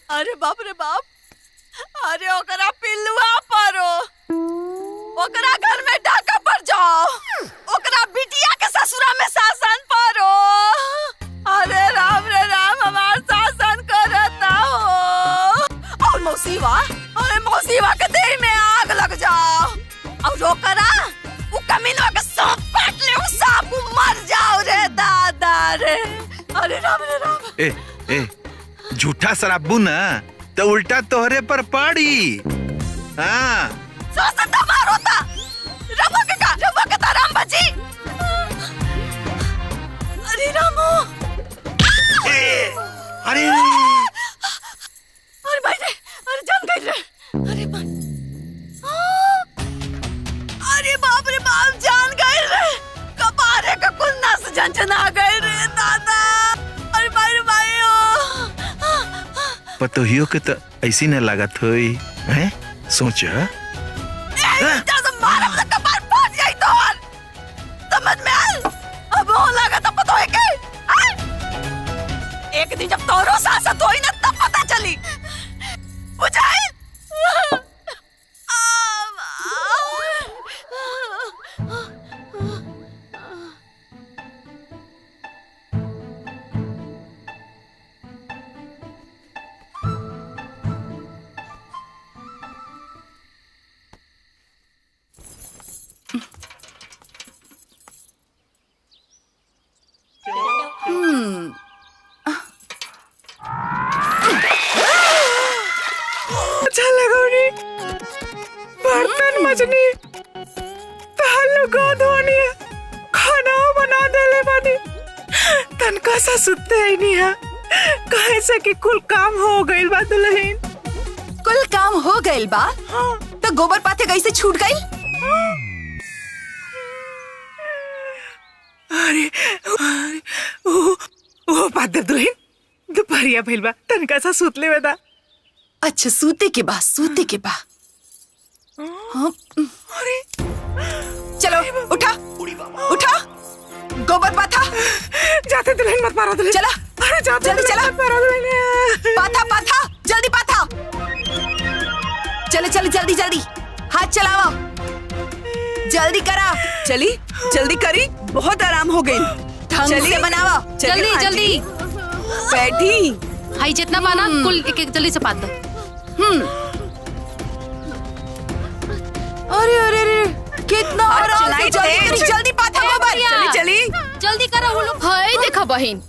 Speaker 7: अरे बाप रे बाप। अरे ओकरा पिल्लुआ पारो, ओकरा घर में डाका पर जाओ, ओकरा बिटिया के ससुरा में शासन पारो। अरे राम रे राम, हमार शासन करता हो। और मौसीवा, अरे मौसीवा के देह में आग लग जाओ। और ओकरा वो कमीनवा के सांप काट ले, वो सांप मर जाओ रे दादा रे। अरे राम रे राम।
Speaker 15: ए झूठा शराबू ना तो उल्टा तोहरे पर पड़ी। हाँ
Speaker 7: शासन तो मार होता, रघु के का राम बची। अरे रामो,
Speaker 15: अरे
Speaker 7: भाई रे, अरे जान गई रे। अरे अरे बाप रे बाप, जान गई रे। कपारे का कुल नस झंझना गई रे दादा। अरे भाई
Speaker 15: पतोहियों के तो ऐसी न लागत हुई है। सोच
Speaker 7: मारा कपार फट जाई तो समझ में आल। अब हो लगा
Speaker 3: लेकिन जब तोरो सासत होई ना तब पता चली बुझाई।
Speaker 1: अच्छा लगौनी बर्तन मजनी ताल्लु को धोनी खाना बना देले बानी तनका सा सुते ही नहीं है कहे से कि कुल काम हो गइल बा दुल्हन।
Speaker 3: कुल काम हो गइल बा तो गोबर पाथे कैसे छूट गइल?
Speaker 1: अरे वो बात दुल्हन दोपहरिया भइल बा तनका सा सुत ले बेटा।
Speaker 3: अच्छा सूते के बा सूते के बा। हाँ।
Speaker 1: अरे
Speaker 3: चलो उठा उठा गोबर पाथा।
Speaker 1: जाते दुल्हन मत मारो दुल्हन।
Speaker 3: चला
Speaker 1: अरे जाते
Speaker 3: जल्दी चला
Speaker 1: मत मारो दुल्हन।
Speaker 3: पाथा पाथा जल्दी पाथा। चले चले जल्दी जल्दी हाथ चलावा जल्दी करा।
Speaker 2: चली जल्दी करी बहुत आराम हो गई।
Speaker 3: ढंग से बनावा।
Speaker 13: जल्दी जल्दी
Speaker 2: बैठी।
Speaker 13: हाई जितना माना कुल एक एक जल्दी से पात दो।
Speaker 3: अरे अरे अरे कितना आराम से जल्दी करी जल्दी पाथा गोबर।
Speaker 2: चली चली
Speaker 13: जल्दी करा वो लोग।
Speaker 4: हाय देखा बहिन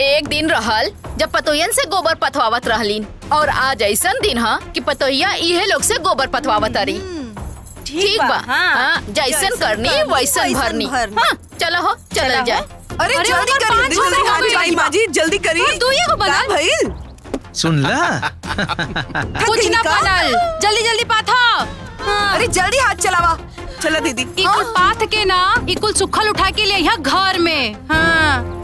Speaker 4: एक दिन रहल जब पतोयन से गोबर पथवावत रहलीन और आज ऐसन दिन हा कि पतोहिया इहे लोग से गोबर पथवावत रही। ठीक बा हाँ जैसन करनी वैसन भरनी। हाँ चलो हो चल जाए।
Speaker 3: अरे जल्दी करी
Speaker 2: जल्दी हाथ चलाई माजी जल्दी करी।
Speaker 13: का
Speaker 2: भइल
Speaker 14: सुन ला
Speaker 13: कुछ ना बनल जल्दी जल्दी पाथा।
Speaker 3: अरे जल्दी हाथ चलावा।
Speaker 2: चला दीदी।
Speaker 13: इकुल पाथ के ना इकुल सुखल उठा के ले यहाँ घर में। हाँ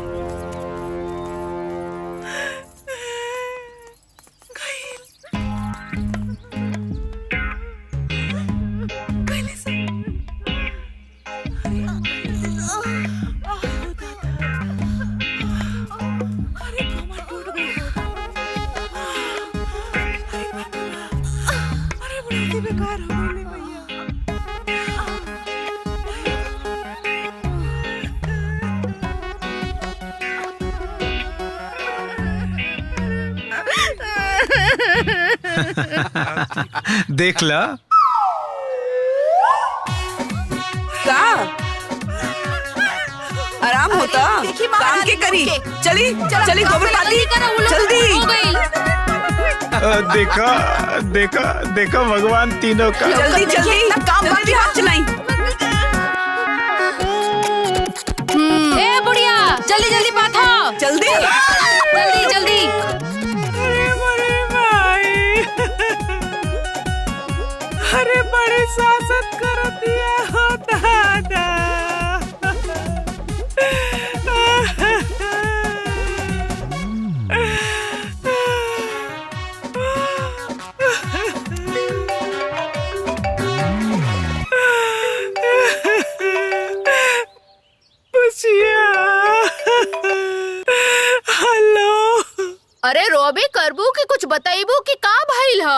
Speaker 1: बेकार हो गई
Speaker 14: देख ला
Speaker 2: का आराम होता काम के करी। चली चली गोबर पाती जल्दी।
Speaker 14: देखा देखा देखा भगवान तीनों का।
Speaker 2: जल्दी जल्दी काम बाकी हाथ चलाई।
Speaker 13: ए बुढ़िया जल्दी जल्दी पाथा
Speaker 2: जल्दी
Speaker 13: जल्दी जल्दी।
Speaker 1: अरे भाई अरे बड़े शासक कर दिया हो दादा।
Speaker 4: अरे रोबी करबू कि कुछ बताइबू कि का भइल ह?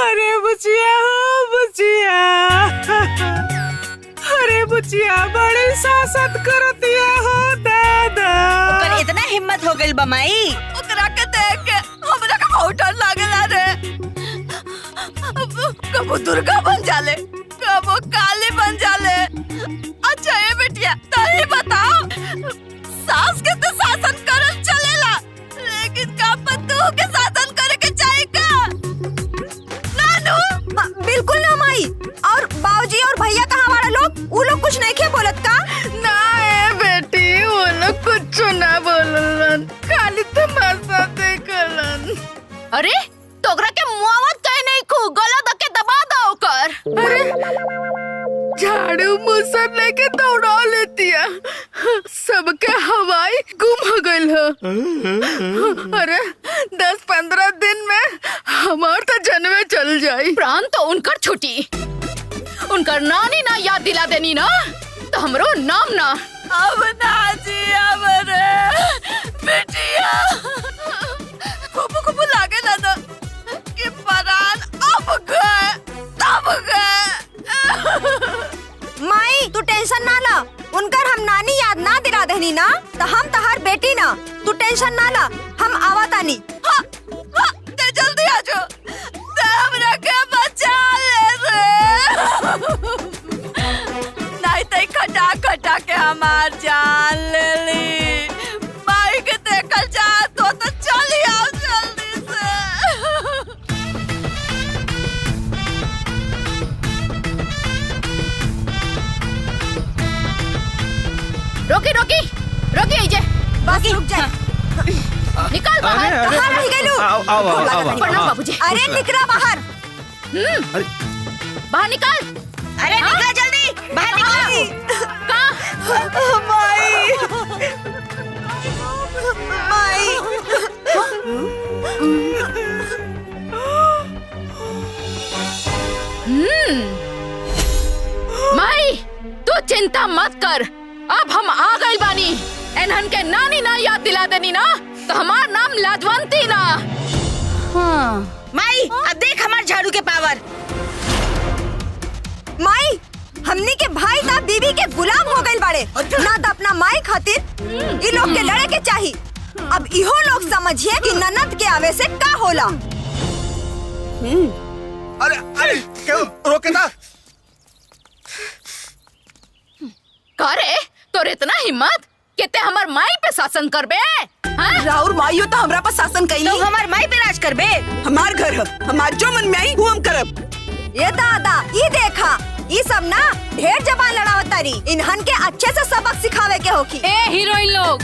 Speaker 1: अरे बुचिया हो बुचिया अरे बुचिया बड़ी शासक कर दिया हो दादा।
Speaker 6: ओकर इतना हिम्मत हो गइल बमाई
Speaker 3: ओकरा के देख के हमरा का बहुत डर लागला रे। कबो दुर्गा बन जाले कबो काली बन जाले। अच्छा ये बेटिया तही बताओ सास के तो शासन करल चलेला लेकिन का पत्तू के शासन करे के चाहिए का? नानू बिल्कुल ना माई। और बाबूजी और भैया कहाँ हमारा लोग वो लोग कुछ नहीं के बोलत का?
Speaker 8: ना ए बेटी वो लोग कुछ ना बोलन खाली तमाशा देखलन।
Speaker 4: अरे तोगरा के मुआवत कहे नहीं खू गला दके दबा दो कर।
Speaker 8: अरे झाड़ू मुसर लेके दौड़ा लेतिया सबके हवाई गुम हो गइल ह। अरे 10-15 दिन में हमार तो जनवे चल जाई।
Speaker 4: प्राण तो उनकर छुटी उनकर नानी ना याद दिला देनी ना तो हमरो नाम ना
Speaker 3: अब ना जियब रे बेटिया। कुबु कुबु लागे ना कि परान अब गए तब गए।
Speaker 6: माई तू टेंशन ना ला, उनकर हम नानी याद ना दिला देनी ना तो हम तहार बेटी ना, तू टेंशन ना ला, हम आवतानी।
Speaker 3: हाँ, हाँ, ते जल्दी आ जाओ, ते हमरा के बचा ले रे। नहीं ते खटा खटा के हमार जान ले ली। माई के देखल चाह तो चली आओ जल्दी से।
Speaker 4: रोकी रोकी रोकी आइजे,
Speaker 6: बाकी रुक जा।
Speaker 4: निकल बाहर।
Speaker 6: कहाँ रह गइलू?
Speaker 4: प्रणाम बाबूजी।
Speaker 6: अरे निकला बाहर।
Speaker 4: बाहर निकल।
Speaker 6: अरे निकला जल्दी, बाहर निकल। माई माई।
Speaker 4: माई तू चिंता मत कर, अब हम आ गए बानी। एनहन के नानी ना याद दिला देनी ना तो हमार नाम लाजवंती ना।
Speaker 6: हाँ। माई अब देख हमार झाड़ू के पावर। माई हमनी के भाई ता बीबी के गुलाम हो गइल बाड़े ना, तो अपना माई खातिर इ लोग के लड़े के चाही। अब इहो लोग समझिए कि ननद के आवे से का होला।
Speaker 10: अरे अरे क्यों रोके ना?
Speaker 4: करे तोर इतना हिम्मत कि ते हमार माई पे शासन करबे? हाँ?
Speaker 2: राउर माइयो तो हमरा पर शासन कइली।
Speaker 6: तो हमार माई पे राज करबे?
Speaker 2: हमार घर है, हमार जो मन में आई वो हम करब।
Speaker 6: ये दादा ये देखा, ये सब ना ढेर जबान लड़ावतारी, इन्हन के अच्छे से सबक सिखावे के होखी।
Speaker 13: ए हीरोइन लोग,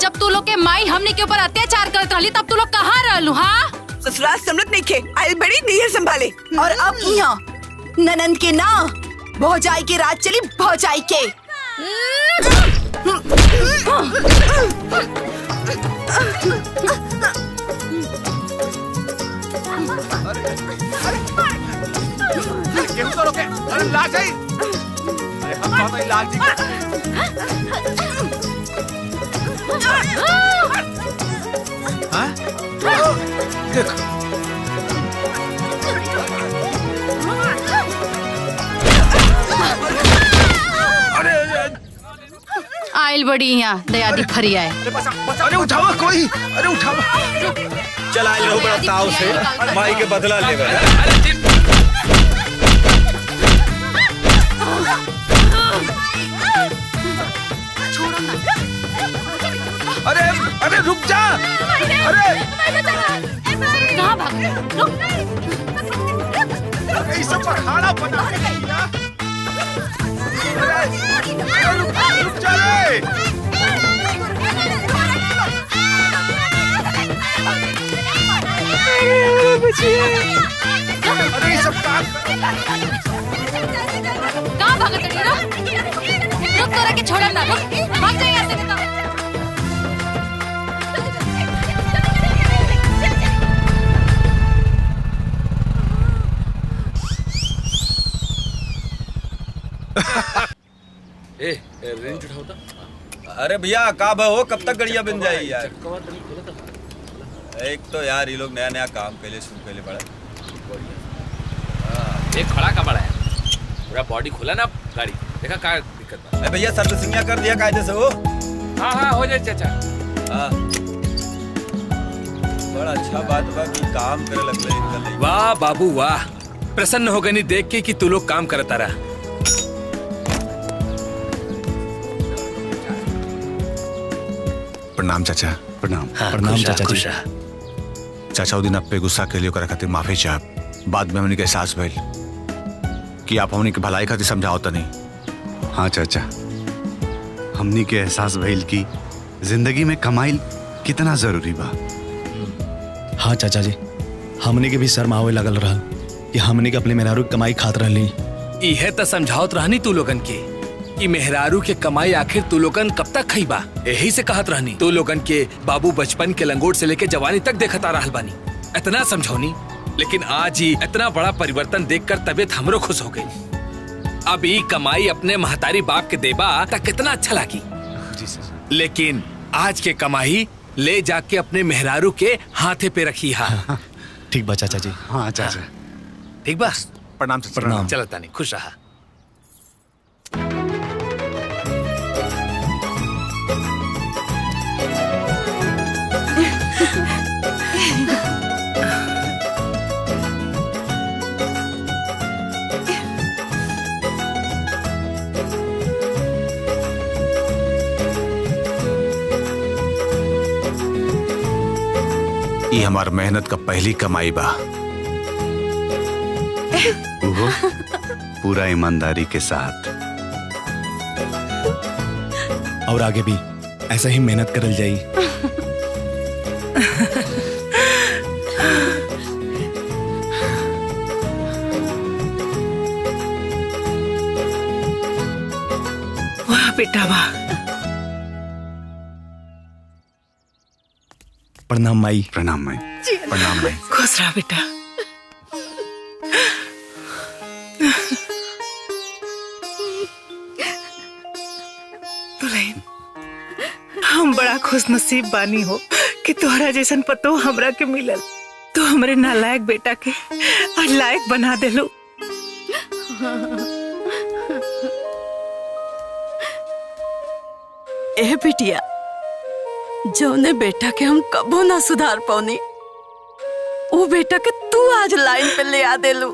Speaker 13: जब तू लोग के माई हमने के ऊपर अत्याचार करत रहली तब तू लोग कहाँ रहलू? हाँ
Speaker 2: ससुराल समझत नहीं खे, आई बड़ी नैहर संभाले।
Speaker 17: और अब यहाँ ननंद के ना भौजाई के राज चली, भौजाई के।
Speaker 10: क्यों तो रोके? अरे लाज है। अरे हम तो लाज हाँ? देखो
Speaker 13: आयल बड़ी यहाँ दयादी फरी आए।
Speaker 10: अरे उठावा कोई, अरे उठावा।
Speaker 9: चल आए लो बड़ा ताव से माई के बदला ले गए।
Speaker 10: अरे अरे रुक जा। अरे
Speaker 13: कहाँ भाग?
Speaker 10: ये सब खाना बना दिया। रुक जा रे। अरे ये सब
Speaker 13: कहाँ भागा तेरी? रुक तोरा के छोड़ा ना, रुक भाग जा यहाँ से।
Speaker 12: रेंज उठाओ।
Speaker 9: अरे भैया का हो, कब तक गड़िया बन जाएगी यार? एक तो यार ये लोग नया नया काम पहले शुरू पहले बड़ा
Speaker 12: एक खड़ा का बड़ा है, पूरा बॉडी खुला ना गाड़ी, देखा क्या दिक्कत है?
Speaker 9: भैया सर्विसिंग कर दिया कायदे से वो?
Speaker 12: हाँ हाँ हो जाए चाचा।
Speaker 9: हाँ बड़ा अच्छा बात बा कि काम करे लगले इनका।
Speaker 12: वाह बाबू वाह, प्रसन्न हो गई देख के कि तू लोग काम करता रहा।
Speaker 10: प्रणाम चाचा।
Speaker 5: प्रणाम।
Speaker 10: प्रणाम चाचा जी। चाचा वो दिन आप पे गुस्सा के लिए ओकरा खातिर माफी चाहब। बाद में हमने के एहसास भइल कि आप हमने के भलाई खातिर समझाओ त नहीं।
Speaker 5: हाँ चाचा, हमनी के एहसास भइल कि जिंदगी में कमाई कितना जरूरी बा।
Speaker 21: हाँ चाचा जी, हमने के भी शर्म आवे लगल रहा कि हमने के अपने मेहरारू की कमाई खात रहली।
Speaker 12: इहे त समझावत रहनी तू लोगन के कि मेहरारू के कमाई आखिर तू लोगन कब तक खइबा। यही से कहत रहनी तू लोगन के बाबू बचपन के लंगोट से लेके जवानी तक देखता रहल बानी, इतना समझौनी। लेकिन आज ही इतना बड़ा परिवर्तन देखकर तबीयत हमरो खुश हो गई। अब ई कमाई अपने महतारी बाप के देबा ता कितना अच्छा लगी।
Speaker 21: जी सर।
Speaker 12: लेकिन आज के कमाई ले जाके अपने मेहरारू के हाथे पे रखी हा।
Speaker 21: ठीक बा चाचा जी।
Speaker 5: हाँ चाचा।
Speaker 12: ठीक बा।
Speaker 10: प्रणाम चाचा। प्रणाम।
Speaker 12: चलो तानी खुश रहा।
Speaker 10: ये हमार मेहनत का पहली कमाई बा।
Speaker 5: वो पूरा ईमानदारी के साथ।
Speaker 21: और आगे भी ऐसा ही मेहनत करल जाई।
Speaker 1: वाह बेटा वाह।
Speaker 21: प्रणाम माई।
Speaker 5: प्रणाम माई।
Speaker 10: प्रणाम माई।
Speaker 1: खुश रहा बेटा। दुल्हन, हम बड़ा खुश नसीब बानी हो कि तोहरा जैसन पतो हमरा के मिलल। तो हमरे नालायक बेटा के आज लायक बना देलो।
Speaker 3: ए बिटिया, जौने बेटा के हम कबो ना सुधार पौनी, वो बेटा के तू आज लाइन पे ले आ देलू।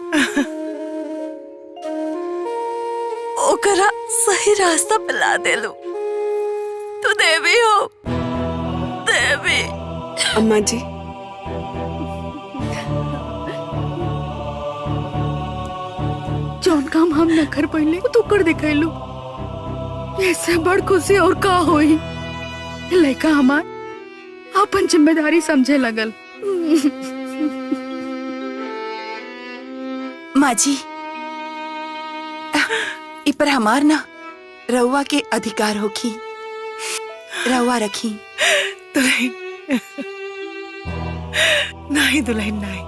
Speaker 3: ओकरा सही रास्ता पे ला देलू। तू देवी हो, देवी।
Speaker 2: अम्मा जी,
Speaker 8: जौन काम हम न कर पहले तू कर दिखैलू। ऐसे बड़ खुशी और का होई। लड़का हमार अपन जिम्मेदारी समझे लगल।
Speaker 17: माँ जी, इ पर हमार ना रउआ के अधिकार होखी। रउआ रखी।
Speaker 1: दुल्हन नहीं, दुल्हन नहीं।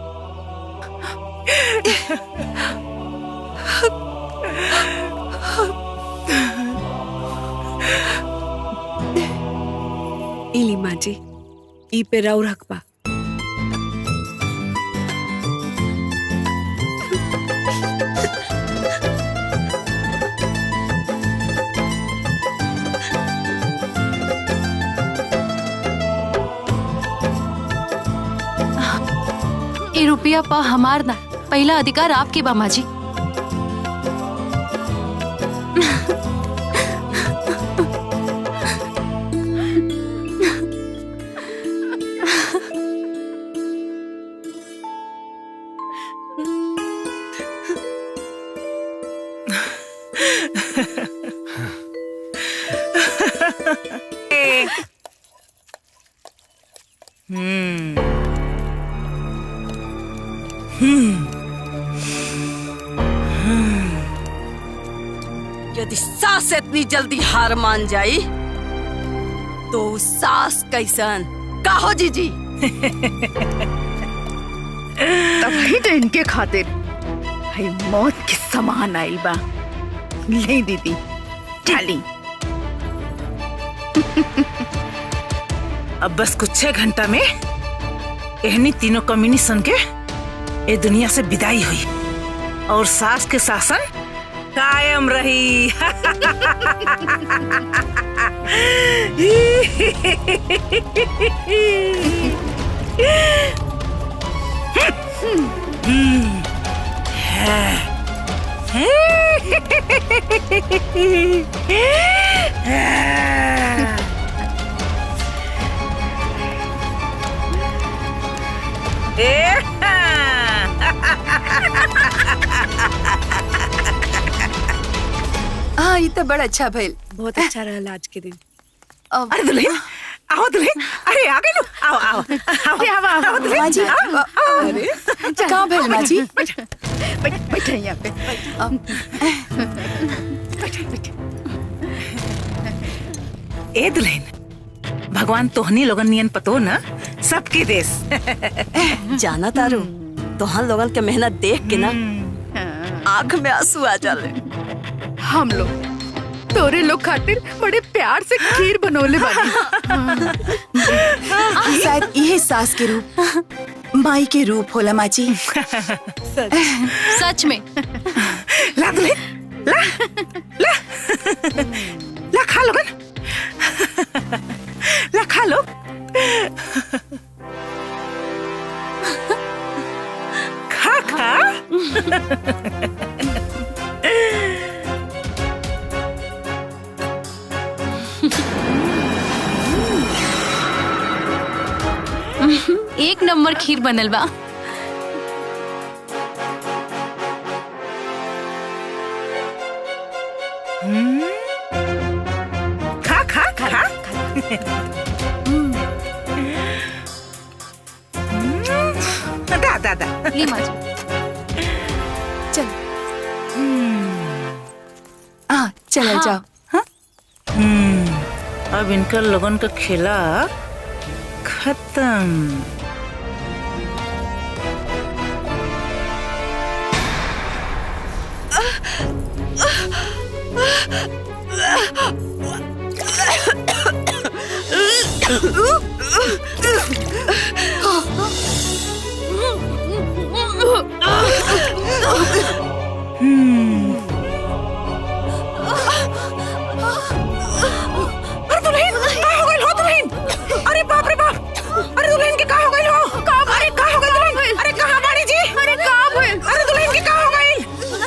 Speaker 2: इली माँ जी, ई पे राउर हक बा।
Speaker 13: ये रुपया पा हमार ना, पहला अधिकार आपके बा माँ जी।
Speaker 7: यदि सास इतनी जल्दी हार मान जाई तो सास कैसन का हो जीजी।
Speaker 8: तभी तो इनके खातिर भाई मौत के समान आई बा। ले दीदी ढाली।
Speaker 1: अब बस कुछ 6 घंटा में एहनी तीनों कमीनी सन के ये दुनिया से विदाई हुई और सास के शासन कायम रही।
Speaker 17: हाँ, ये तो बड़ा अच्छा भइल।
Speaker 2: बहुत अच्छा रहा आज के दिन।
Speaker 1: अरे दुल्हन, आओ दुल्हन। अरे आ गई लो। आओ आओ आओ आओ दुल्हन।
Speaker 17: माँ जी, अरे कहाँ भइल माँ जी?
Speaker 8: बैठे यहाँ पे।
Speaker 1: ए दुल्हन, भगवान तोहनी लोगन नियन पतो ना सबके देश।
Speaker 3: जाना तारू, तोहन लोगन के मेहनत देख के ना आँख में आंसू आ जाले।
Speaker 8: हम लोग तोरे लोग खातिर बड़े प्यार से खीर बनोले बानी।
Speaker 17: शायद यह सास के रूप माई के रूप होला माची।
Speaker 13: सच में।
Speaker 1: ला दुल्हे, ला ला ला खा लोगन, ला खा लो। खा खा।
Speaker 13: एक नंबर खीर बनल बा।
Speaker 1: खा खा खा। दा दा दा।
Speaker 13: ली माँ जी।
Speaker 17: चल चला जाओ।
Speaker 1: अब इनका लोगन का खेला खत्म। अरे बाप रे बाप! अरे दुल्हन के कहाँ हो गई हो? अरे कहाँ हो गई दुल्हन? अरे कहाँ बाड़ी जी? अरे कहाँ हुए? अरे दुल्हन के कहाँ हो गई?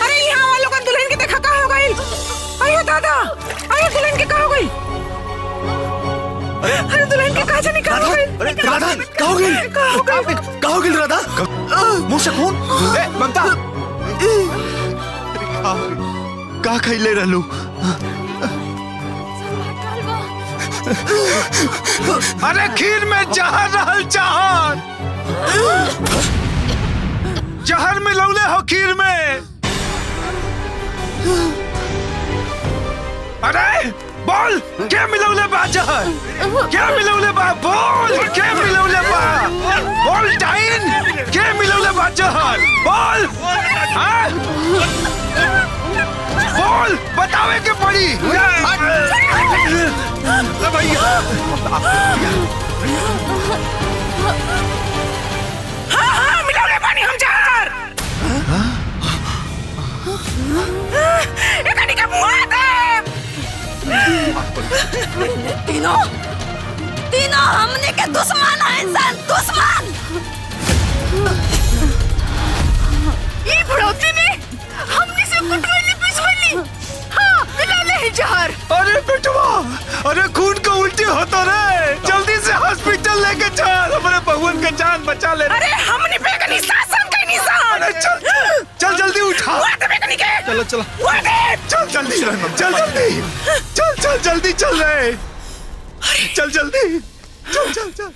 Speaker 1: अरे यहाँ वालों का दुल्हन के देखा कहाँ हो गई? अयो दादा! अरे दुल्हन के कहाँ हो गई? अरे दुल्हन के कहाँ से निकाल हो गई?
Speaker 10: अरे राधा कहाँ हो गई? कहाँ हो गई राधा? मुँह से खून? ममता
Speaker 5: का खैले रहलू?
Speaker 14: अरे खीर में जहर रहल, जहर जहर मिलौले हो खीर में। अरे बोल क्या मिलौले बा जहर? क्या मिलौले बा? बोल क्या मिलौले बा? बोल टाइन क्या मिलौले बा जहर? बोल हाँ? बोल बतावे के पड़ी।
Speaker 1: हाँ मिलाओगे पानी हम जहर। ये कहीं का मुँह है।
Speaker 3: तीनों हमने के दुश्मन है, इंसान दुश्मन।
Speaker 8: ये बुढ़ौती ने हमने से कुटवैली पिसवैली। हाँ मिला ले जहर।
Speaker 14: अरे बेटवा, अरे खून का उल्टी होता रे, जल्दी से हॉस्पिटल लेके चल, हमारे बहन का जान बचा ले।
Speaker 1: अरे हमने पे का निशान का निशान।
Speaker 14: अरे चल चल जल्दी उठा। चलो चलो चल जल्दी, चल जल्दी, चल चल जल्दी चल रहे, चल जल्दी, चल चल चल।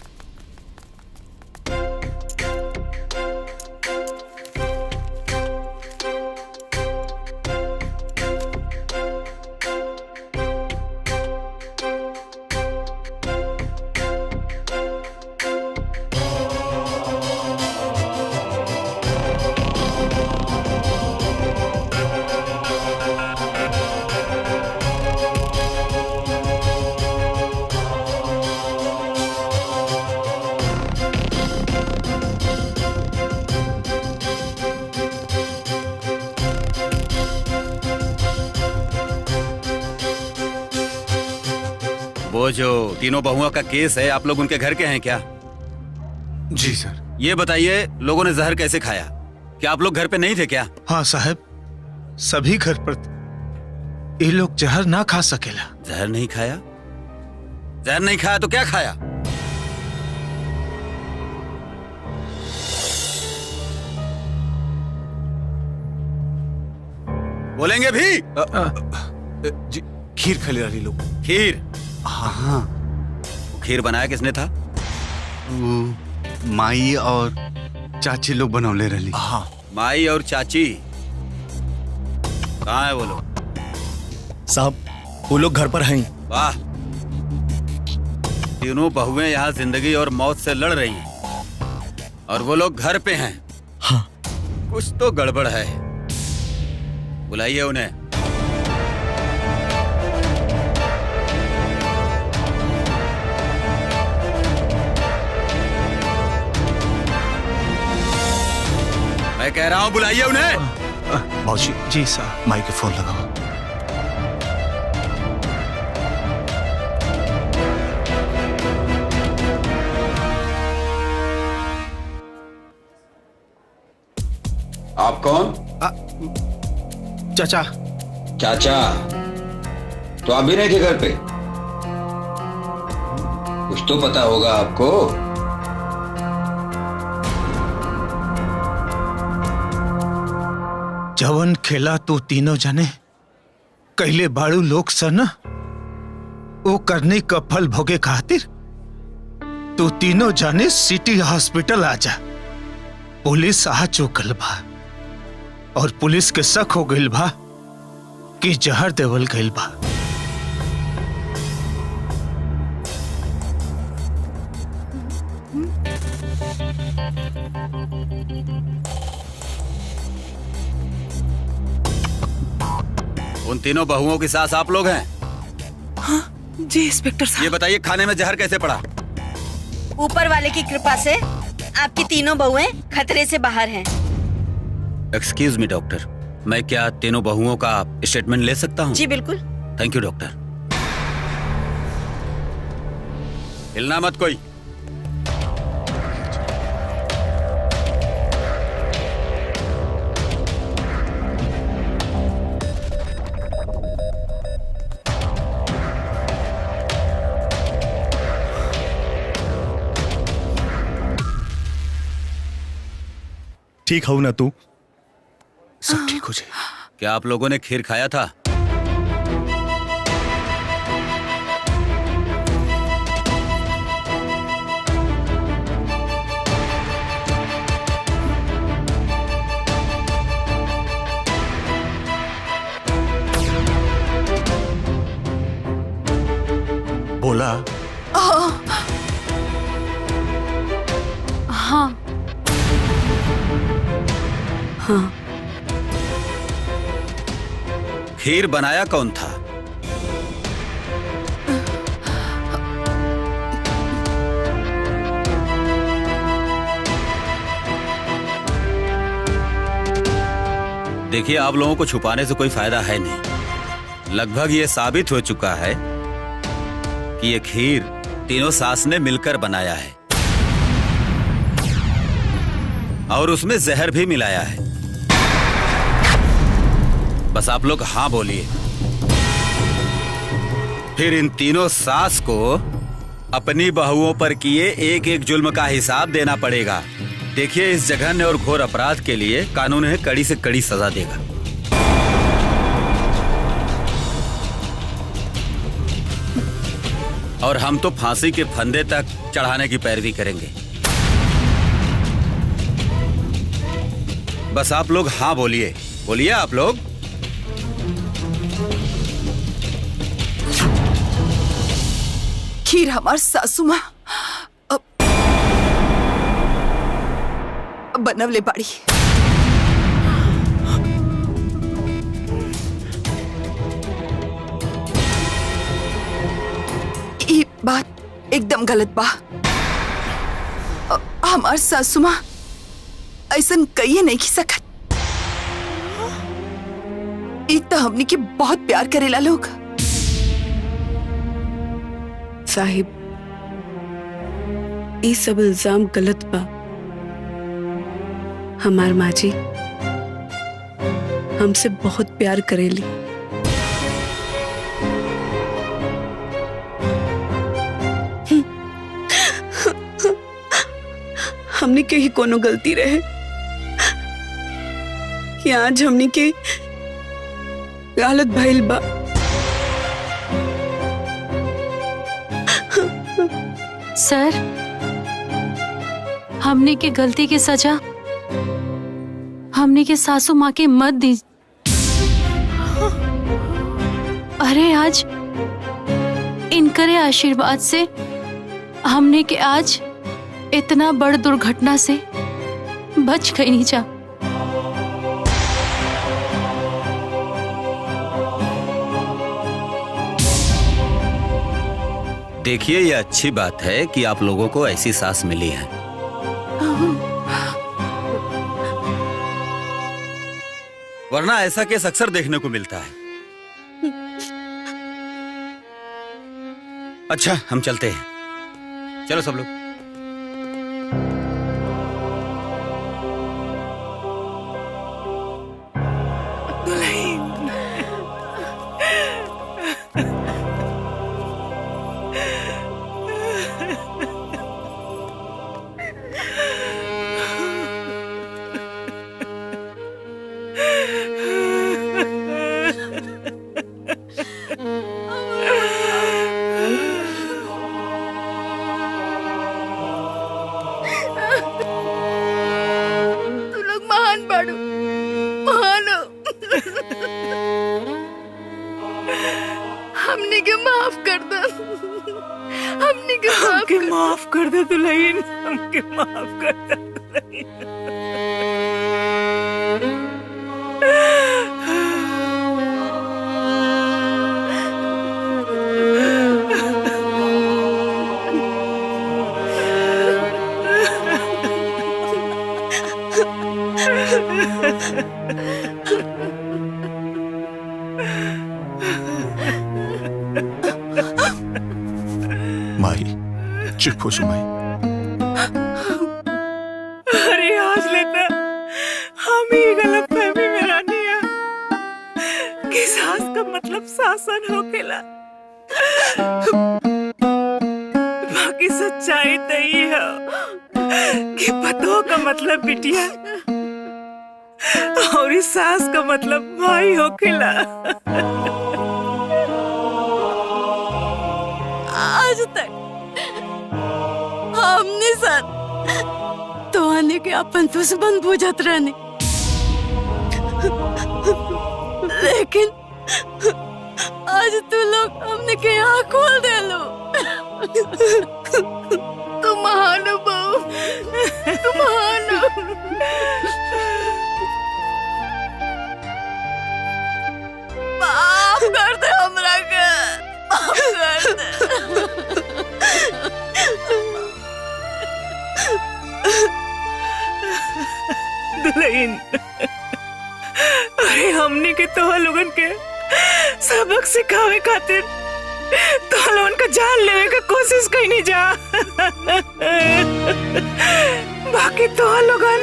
Speaker 9: वो जो तीनों बहुओं का केस है, आप लोग उनके घर के हैं क्या?
Speaker 10: जी सर।
Speaker 9: ये बताइए, लोगों ने जहर कैसे खाया? क्या आप लोग घर पे नहीं थे क्या?
Speaker 10: हाँ साहब, सभी घर पर ये लोग जहर ना खा सकेला।
Speaker 9: जहर नहीं खाया? जहर नहीं खाया तो क्या खाया? बोलेंगे भी?
Speaker 10: जी खीर खा रही लोग।
Speaker 9: खीर?
Speaker 5: हाँ।
Speaker 9: खीर बनाया किसने था?
Speaker 5: माई और चाची लोग बनौले रही।
Speaker 10: हाँ।
Speaker 9: माई और चाची कहाँ है वो लोग?
Speaker 21: साहब वो लोग घर पर हैं।
Speaker 9: वाह, तीनों बहुएं यहाँ जिंदगी और मौत से लड़ रही हैं और वो लोग घर पे हैं।
Speaker 21: हाँ।
Speaker 9: कुछ तो गड़बड़ है, बुलाइए उन्हें। मैं कह रहा हूँ बुलाइए उन्हें।
Speaker 10: मौसी जी साहब, माई के फोन लगाओ।
Speaker 19: आप कौन?
Speaker 14: चाचा।
Speaker 19: चाचा, तो आप भी नहीं थे घर पे? कुछ तो पता होगा आपको।
Speaker 14: जवन खेला तू तीनों जने कहले बाड़ू लोग सन, वो करने का फल भोगे खातिर तू तीनों जने सिटी हॉस्पिटल आ जा। पुलिस आ चुकल बा और पुलिस के शक हो गइल बा कि जहर देवल गइल बा।
Speaker 9: उन तीनों बहुओं की सास आप लोग हैं?
Speaker 1: हाँ जी इंस्पेक्टर साहब।
Speaker 9: ये बताइए खाने में जहर कैसे पड़ा?
Speaker 3: ऊपर वाले की कृपा से आपकी तीनों बहुएं खतरे से बाहर हैं।
Speaker 9: एक्सक्यूज मी डॉक्टर, मैं क्या तीनों बहुओं का स्टेटमेंट ले सकता हूँ?
Speaker 3: जी बिल्कुल।
Speaker 9: Thank you doctor. हिलना मत कोई।
Speaker 21: ठीक हो ना तू? सब ठीक हो जाए।
Speaker 9: क्या आप लोगों ने खीर खाया था?
Speaker 10: बोला।
Speaker 13: हाँ
Speaker 2: हाँ।
Speaker 9: खीर बनाया कौन था? देखिए, आप लोगों को छुपाने से कोई फायदा है नहीं। लगभग ये साबित हो चुका है कि ये खीर तीनों सास ने मिलकर बनाया है और उसमें जहर भी मिलाया है। बस आप लोग हाँ बोलिए, फिर इन तीनों सास को अपनी बहुओं पर किए एक एक जुल्म का हिसाब देना पड़ेगा। देखिए, इस जघन्य और घोर अपराध के लिए कानून है कड़ी से कड़ी सजा देगा। और हम तो फांसी के फंदे तक चढ़ाने की पैरवी करेंगे। बस आप लोग हाँ बोलिए, बोलिए आप लोग।
Speaker 17: खीर हमार सासू माँ बनवले बाड़ी। ये बात एकदम गलत बा। हमार सासू माँ ऐसन कहिए नहीं की सकत। एक तो हमनी के बहुत प्यार करेला लोग।
Speaker 2: साहिब, ये सब इल्जाम गलत बा। हमार माँ जी हमसे बहुत प्यार करेली। हमने के ही कोनो गलती रहे कि आज हमने के हालत भइल बा।
Speaker 13: सर, हमने के गलती की सजा हमने के सासू माँ के मत दी। अरे आज इनकरे आशीर्वाद से हमने के आज इतना बड़ दुर्घटना से बच गई नहीं जा।
Speaker 9: देखिए, ये अच्छी बात है कि आप लोगों को ऐसी सास मिली है। वरना ऐसा केस अक्सर देखने को मिलता है। अच्छा हम चलते हैं, चलो सब लोग।
Speaker 8: तू लोग महान बाड़ू, महान हो। हमने के माफ कर दो, हमने के माफ कर दो दुल्हन, हमके माफ कर दो दुल्हन।
Speaker 10: माई चुप हो माई।
Speaker 1: अरे आज लेता हम ही गलत फहमी में रानी है कि सास का मतलब शासन होकेला, बाकी सच्चाई तो ये है कि पतों का मतलब बिटिया और इस सास का मतलब भाई होकेला।
Speaker 3: आज तक हमने सर तोहने के अपन दुश्मन बुझत रहने, लेकिन आज तू लोग हमने के आँख खोल दे लो।
Speaker 8: तू महान हो बहू, तू महान हो।
Speaker 3: माफ कर दे हमरा के, माफ कर दे।
Speaker 1: दुल्हन, अरे हमने के तोह लोगन के सबक सिखावे खातिर तोह लोगन का जान लेवे का कोशिश कईनी जा, बाकी तोह लोगन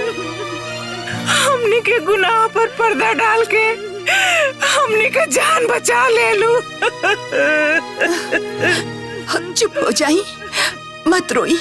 Speaker 1: हमने के गुनाह पर पर्दा डाल के हमने के जान बचा ले लू।
Speaker 17: चुप हो जाई, मत रोई।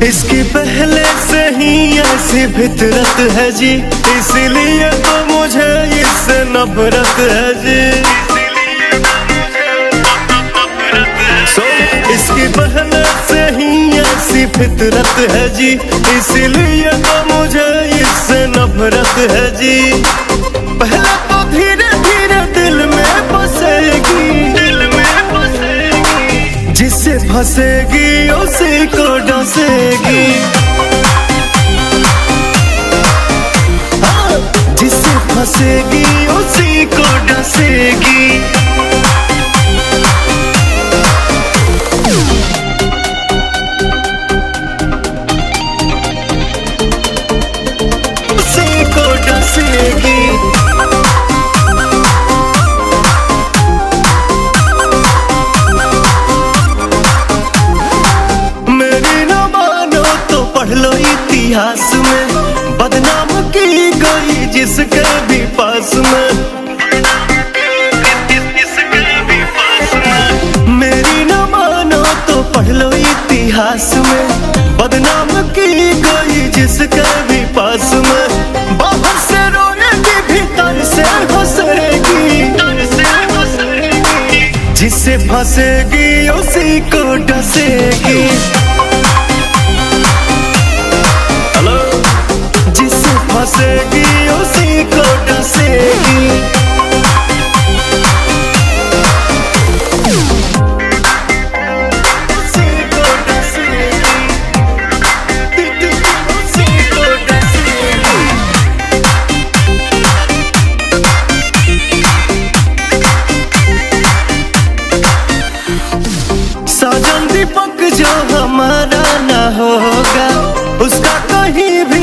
Speaker 16: इसकी पहले से ही ऐसी फितरत है जी, इसलिए तो मुझे इससे नफरत है जी। इसकी पहले से ही ऐसी फितरत है जी, इसलिए तो मुझे इससे नफरत है जी। पहले तो धीरे धीरे दिल में बसेगी, दिल में बसेगी, जिससे फंसेगी उसी को डसेगी। हाँ, जिससे फंसेगी उसी को डसेगी। उसी को डसेगी। मेरी न मानो इतिहास में, बदनाम की गई जिसके भी पास में। मेरी न मानो तो पढ़ लो इतिहास में, बदनाम की गई जिसके भी पास में। बाहर से रोएगी भीतर से हंसेगी, जिससे फंसेगी उसी को डसेगी। हेलो, जिससे फंसेगी उसी को डसेगी। साजन दीपक जो हमारा ना होगा, उसका कहीं भी